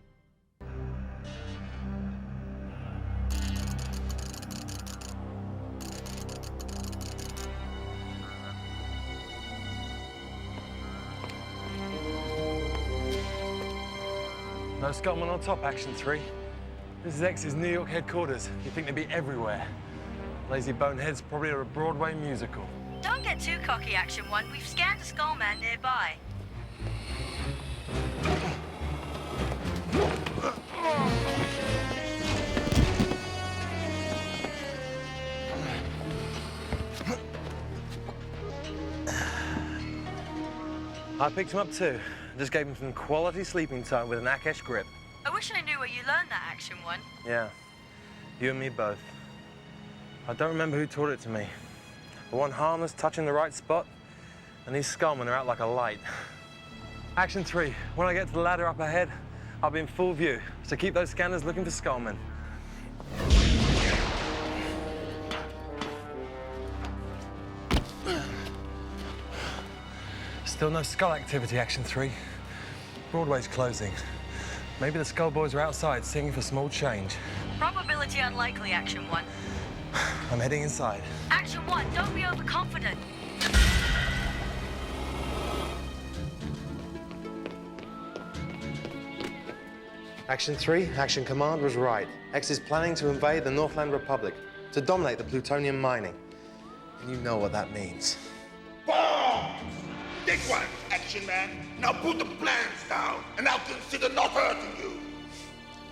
No Skullman on top, Action 3. This is X's New York headquarters. You'd think they'd be everywhere. Lazy Boneheads probably are a Broadway musical. Don't get too cocky, Action 1. We've scanned a Skullman nearby. I picked him up too. Just gave him some quality sleeping time with an Akesh grip. I wish I knew where you learned that, Action 1. Yeah, you and me both. I don't remember who taught it to me. The one harmless touching the right spot, and these Skullmen are out like a light. Action 3, when I get to the ladder up ahead, I'll be in full view, so keep those scanners looking for Skullmen. Still no skull activity, Action 3. Broadway's closing. Maybe the Skull Boys are outside singing for small change. Probability unlikely, Action 1. I'm heading inside. Action 1, don't be overconfident. Action 3, Action Command was right. X is planning to invade the Northland Republic, to dominate the plutonium mining. And you know what that means. Bomb! Take one, Action Man. Now put the plans down, and I'll consider not hurting you.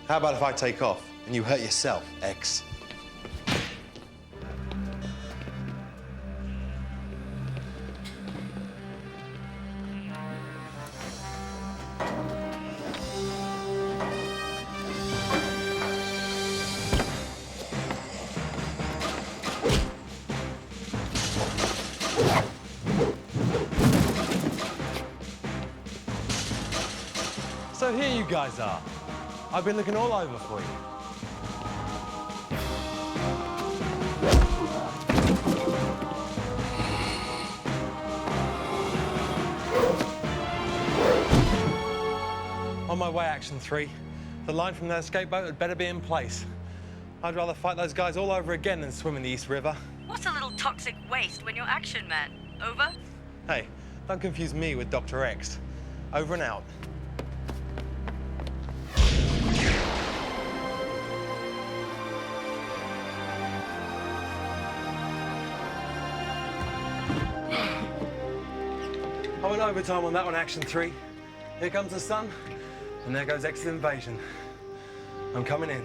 How about if I take off, and you hurt yourself, X? So here you guys are. I've been looking all over for you. On my way, Action 3. The line from that escape boat had better be in place. I'd rather fight those guys all over again than swim in the East River. What's a little toxic waste when you're Action Man? Over? Hey, don't confuse me with Dr. X. Over and out. I went overtime on that one, Action 3. Here comes the sun, and there goes X's invasion. I'm coming in.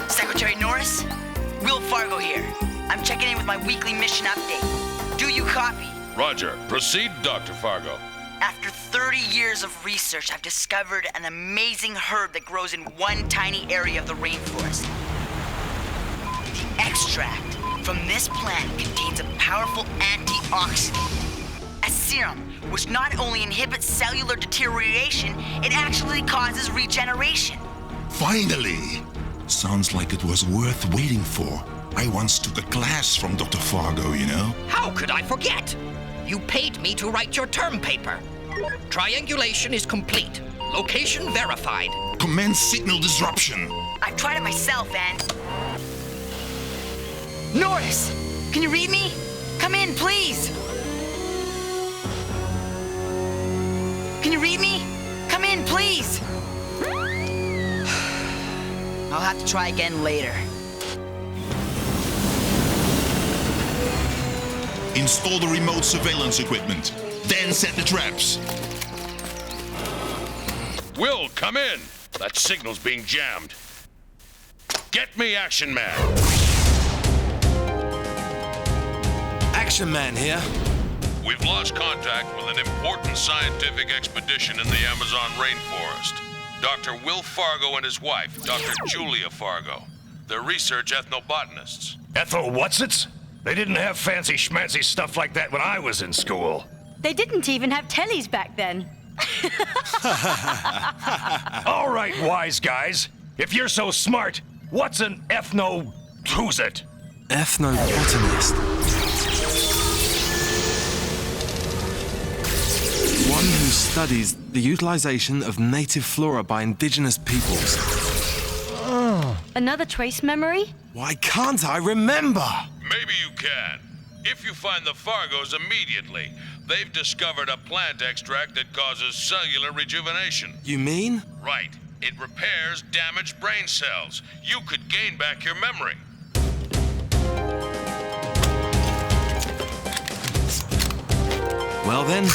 Secretary Norris? Will Fargo here. I'm checking in with my weekly mission update. Do you copy? Roger. Proceed, Dr. Fargo. After 30 years of research, I've discovered an amazing herb that grows in one tiny area of the rainforest. The extract from this plant contains a powerful antioxidant, a serum which not only inhibits cellular deterioration, it actually causes regeneration. Finally! Sounds like it was worth waiting for. I once took a class from Dr. Fargo, you know? How could I forget? You paid me to write your term paper. Triangulation is complete. Location verified. Commence signal disruption. I've tried it myself, and... Norris! Can you read me? Come in, please! Can you read me? Come in, please! I'll have to try again later. Install the remote surveillance equipment. Then set the traps. Will, come in. That signal's being jammed. Get me Action Man. Action Man here. We've lost contact with an important scientific expedition in the Amazon rainforest. Dr. Will Fargo and his wife, Dr. Julia Fargo. They're research ethnobotanists. Ethel-whatsits? They didn't have fancy schmancy stuff like that when I was in school. They didn't even have tellies back then. All right, wise guys. If you're so smart, what's an who's it? Ethnobotanist. One who studies the utilization of native flora by indigenous peoples. Another trace memory? Why can't I remember? Maybe you can. If you find the Fargos immediately, they've discovered a plant extract that causes cellular rejuvenation. You mean? Right. It repairs damaged brain cells. You could gain back your memory. Well then,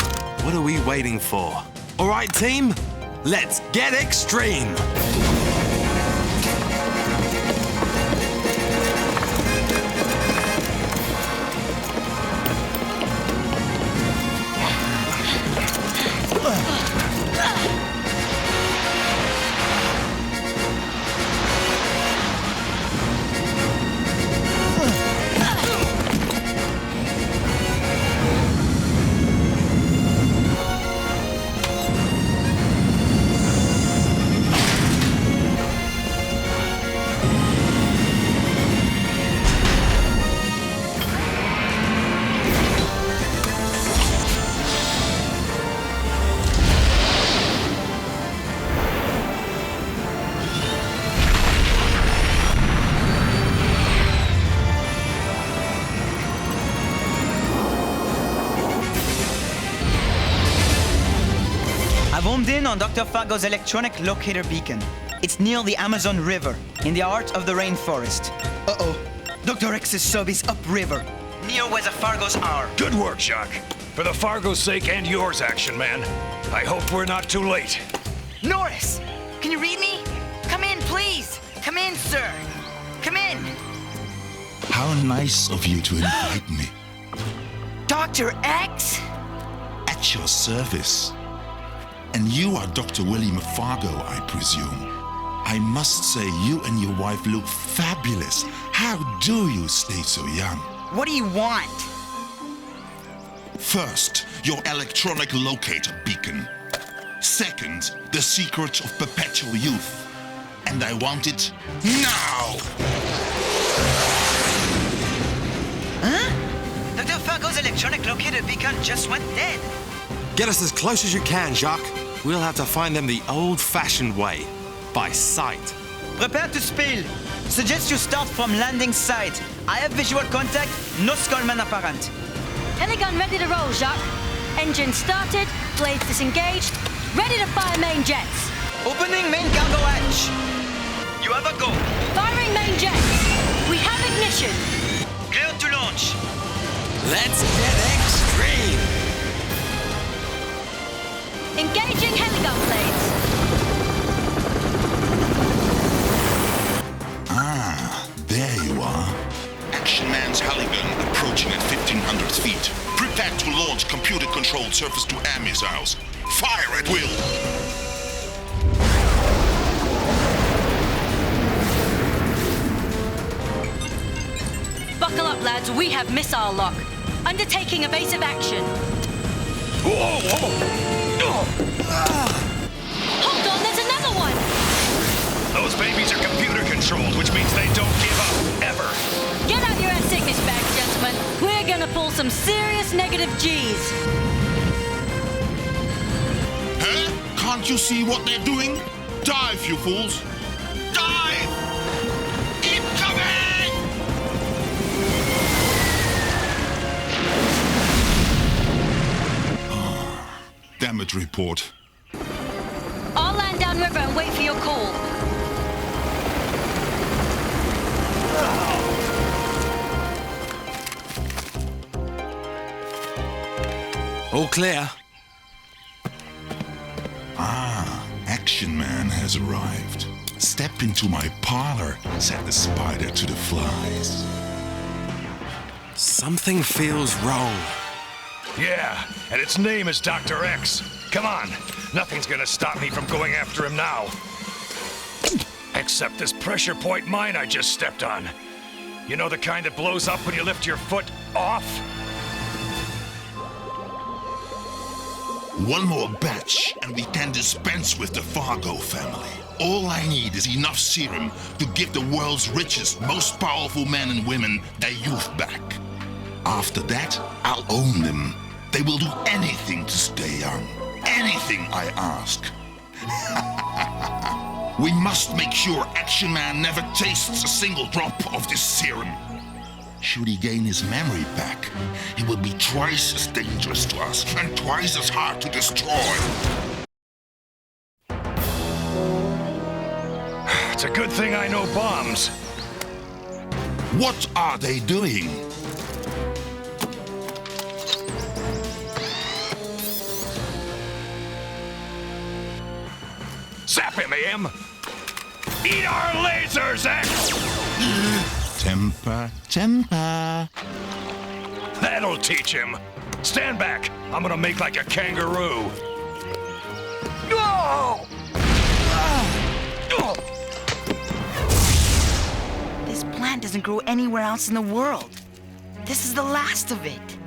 what are we waiting for? All right, team, let's get extreme! I've homed in on Dr. Fargo's electronic locator beacon. It's near the Amazon River, in the heart of the rainforest. Uh-oh. Dr. X's sub is upriver, near where the Fargos are. Good work, Jacques. For the Fargo's sake and yours, Action Man. I hope we're not too late. Norris! Can you read me? Come in, please! Come in, sir! Come in! How nice of you to invite me. Dr. X? At your service. And you are Dr. William Fargo, I presume. I must say, you and your wife look fabulous. How do you stay so young? What do you want? First, your electronic locator beacon. Second, the secret of perpetual youth. And I want it now! Huh? Dr. Fargo's electronic locator beacon just went dead. Get us as close as you can, Jacques. We'll have to find them the old-fashioned way, by sight. Prepare to spill. Suggest you start from landing site. I have visual contact, no skullman apparent. Heligun ready to roll, Jacques. Engine started, blades disengaged, ready to fire main jets. Opening main cargo hatch. You have a go. Firing main jets. We have ignition. Clear to launch. Let's get extreme. Engaging heligun blades. Ah, there you are. Action Man's Heligun approaching at 1,500 feet. Prepare to launch computer-controlled surface-to-air missiles. Fire at will. Buckle up, lads. We have missile lock. Undertaking evasive action. Whoa, whoa! Hold on, there's another one! Those babies are computer-controlled, which means they don't give up, ever. Get out your ass sickness bags, gentlemen. We're gonna pull some serious negative G's. Huh? Can't you see what they're doing? Dive, you fools! Dive! Incoming! Damage report. I'll land downriver and wait for your call. All clear. Ah, Action Man has arrived. Step into my parlor, said the spider to the flies. Something feels wrong. Yeah, and its name is Dr. X. Come on, nothing's gonna stop me from going after him now. Except this pressure point mine I just stepped on. You know, the kind that blows up when you lift your foot off? One more batch, and we can dispense with the Fargo family. All I need is enough serum to give the world's richest, most powerful men and women their youth back. After that, I'll own them. They will do anything to stay young. Anything I ask. We must make sure Action Man never tastes a single drop of this serum. Should he gain his memory back, he will be twice as dangerous to us and twice as hard to destroy. It's a good thing I know bombs. What are they doing? Zap him, AM! Eat our lasers, X! Temper. That'll teach him. Stand back. I'm gonna make like a kangaroo. No! This plant doesn't grow anywhere else in the world. This is the last of it.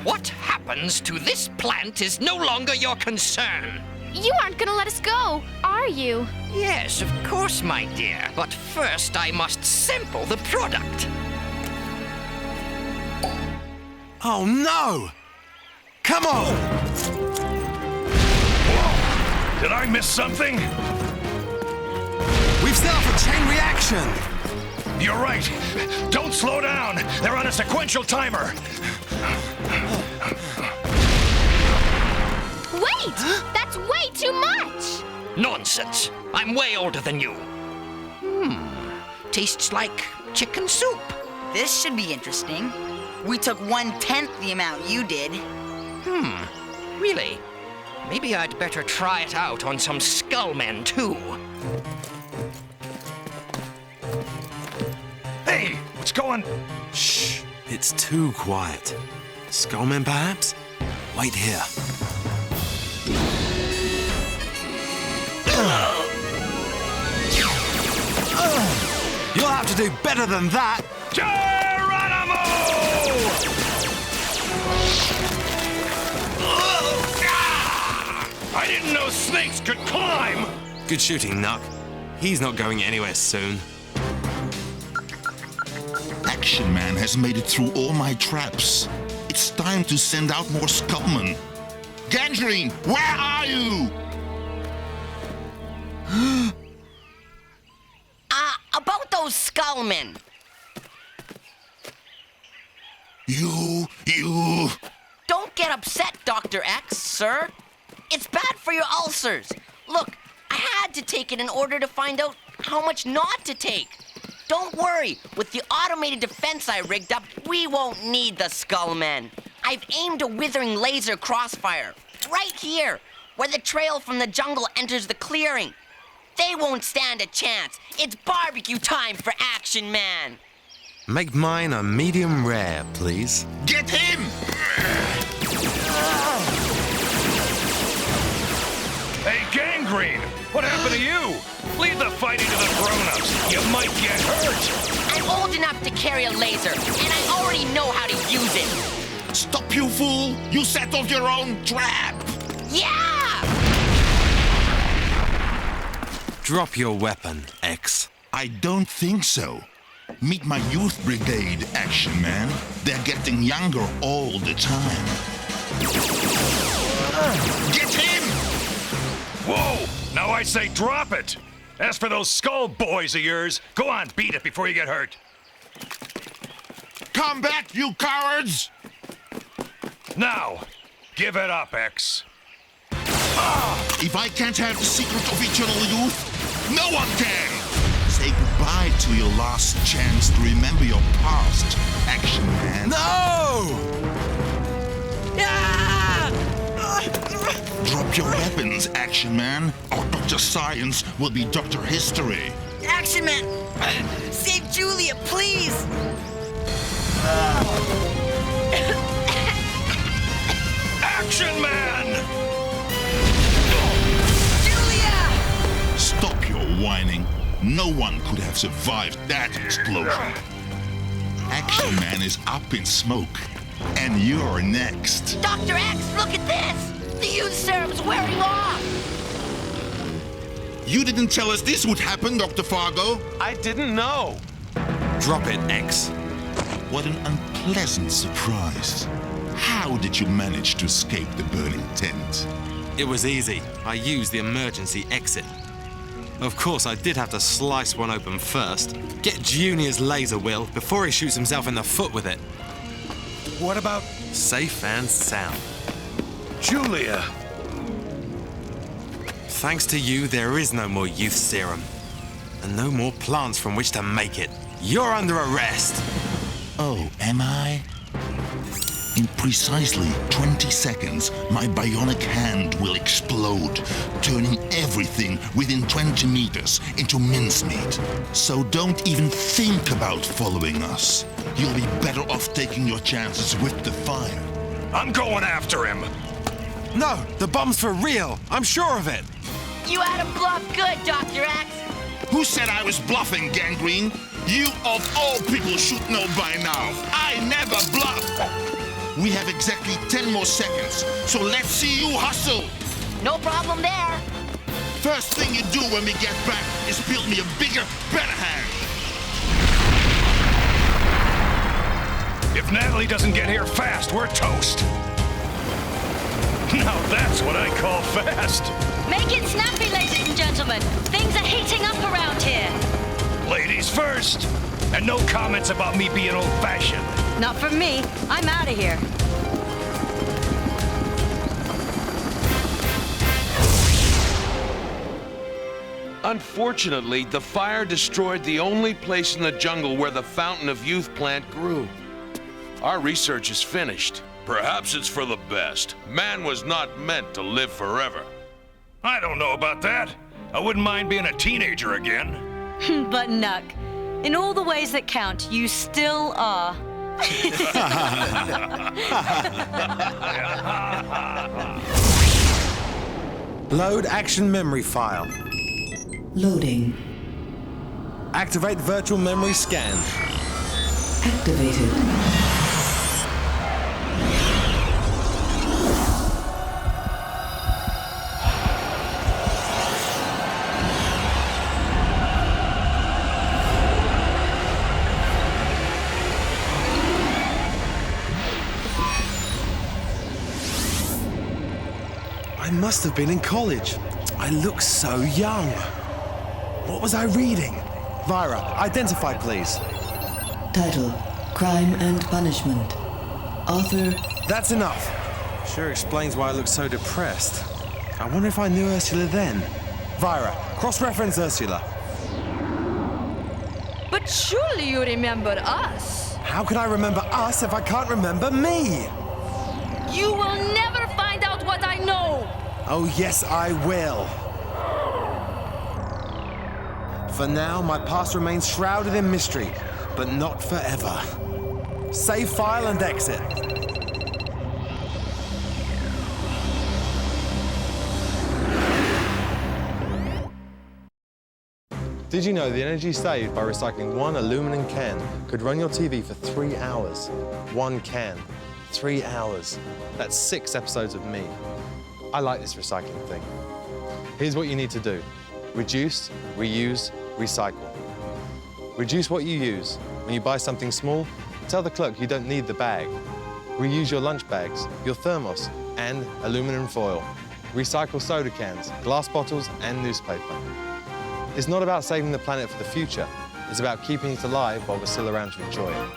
What happens to this plant is no longer your concern. You aren't gonna let us go, are you? Yes, of course, my dear. But first I must sample the product. Oh no! Come on! Whoa! Did I miss something? We've set off a chain reaction! You're right. Don't slow down. They're on a sequential timer. Wait! That's way too much! Nonsense. I'm way older than you. Tastes like chicken soup. This should be interesting. We took 1/10 the amount you did. Really? Maybe I'd better try it out on some skullmen, too. Hey, what's going? Shh, it's too quiet. Skullmen, perhaps? Wait here. You'll have to do better than that! Geronimo! I didn't know snakes could climb! Good shooting, Nuck. He's not going anywhere soon. Action Man has made it through all my traps. It's time to send out more Skullmen. Gangrene, where are you? About those skullmen. You... Don't get upset, Dr. X, sir. It's bad for your ulcers. Look, I had to take it in order to find out how much not to take. Don't worry, with the automated defense I rigged up, we won't need the skullmen. I've aimed a withering laser crossfire right here, where the trail from the jungle enters the clearing. They won't stand a chance. It's barbecue time for Action Man. Make mine a medium rare, please. Get him! Hey, Gangrene! What happened to you? Leave the fighting to the grown-ups. You might get hurt. I'm old enough to carry a laser, and I already know how to use it. Stop, you fool! You set off your own trap! Yeah! Drop your weapon, X. I don't think so. Meet my youth brigade, Action Man. They're getting younger all the time. Get him! Whoa! Now I say drop it! As for those skull boys of yours, go on, beat it before you get hurt. Come back, you cowards! Now, give it up, X. If I can't have the secret of eternal youth, no one can! Say goodbye to your last chance to remember your past, Action Man. No! Drop your weapons, Action Man, or Dr. Science will be Dr. History. Action Man! Save Julia, please! whining. No one could have survived that explosion. Action Man is up in smoke, and you're next. Dr. X, look at this! The youth serum's wearing off! You didn't tell us this would happen, Dr. Fargo. I didn't know. Drop it, X. What an unpleasant surprise. How did you manage to escape the burning tent? It was easy. I used the emergency exit. Of course, I did have to slice one open first. Get Junior's laser wheel before he shoots himself in the foot with it. What about safe and sound? Julia? Thanks to you, there is no more youth serum. And no more plants from which to make it. You're under arrest! Oh, am I? In precisely 20 seconds, my bionic hand will explode, turning everything within 20 meters into mincemeat. So don't even think about following us. You'll be better off taking your chances with the fire. I'm going after him. No, the bomb's for real. I'm sure of it. You had a bluff good, Dr. X. Who said I was bluffing, Gangrene? You of all people should know by now. I never bluff. We have exactly 10 more seconds, so let's see you hustle. No problem there. First thing you do when we get back is build me a bigger, better hand. If Natalie doesn't get here fast, we're toast. Now that's what I call fast. Make it snappy, ladies and gentlemen. Things are heating up around here. Ladies first. And no comments about me being old-fashioned. Not from me. I'm out of here. Unfortunately, the fire destroyed the only place in the jungle where the Fountain of Youth plant grew. Our research is finished. Perhaps it's for the best. Man was not meant to live forever. I don't know about that. I wouldn't mind being a teenager again. But Nuck, in all the ways that count, you still are. Load action memory file. Loading. Activate virtual memory scan. Activated. I must have been in college. I look so young. What was I reading? Vira, identify, please. Title: Crime and Punishment. Author... That's enough. Sure explains why I look so depressed. I wonder if I knew Ursula then. Vira, cross-reference Ursula. But surely you remember us. How can I remember us if I can't remember me? You will never find out what I know. Oh, yes, I will. For now, my past remains shrouded in mystery, but not forever. Save file and exit. Did you know the energy saved by recycling one aluminum can could run your TV for 3 hours? One can. 3 hours. That's 6 episodes of me. I like this recycling thing. Here's what you need to do. Reduce, reuse, recycle. Reduce what you use. When you buy something small, tell the clerk you don't need the bag. Reuse your lunch bags, your thermos, and aluminum foil. Recycle soda cans, glass bottles, and newspaper. It's not about saving the planet for the future. It's about keeping it alive while we're still around to enjoy it.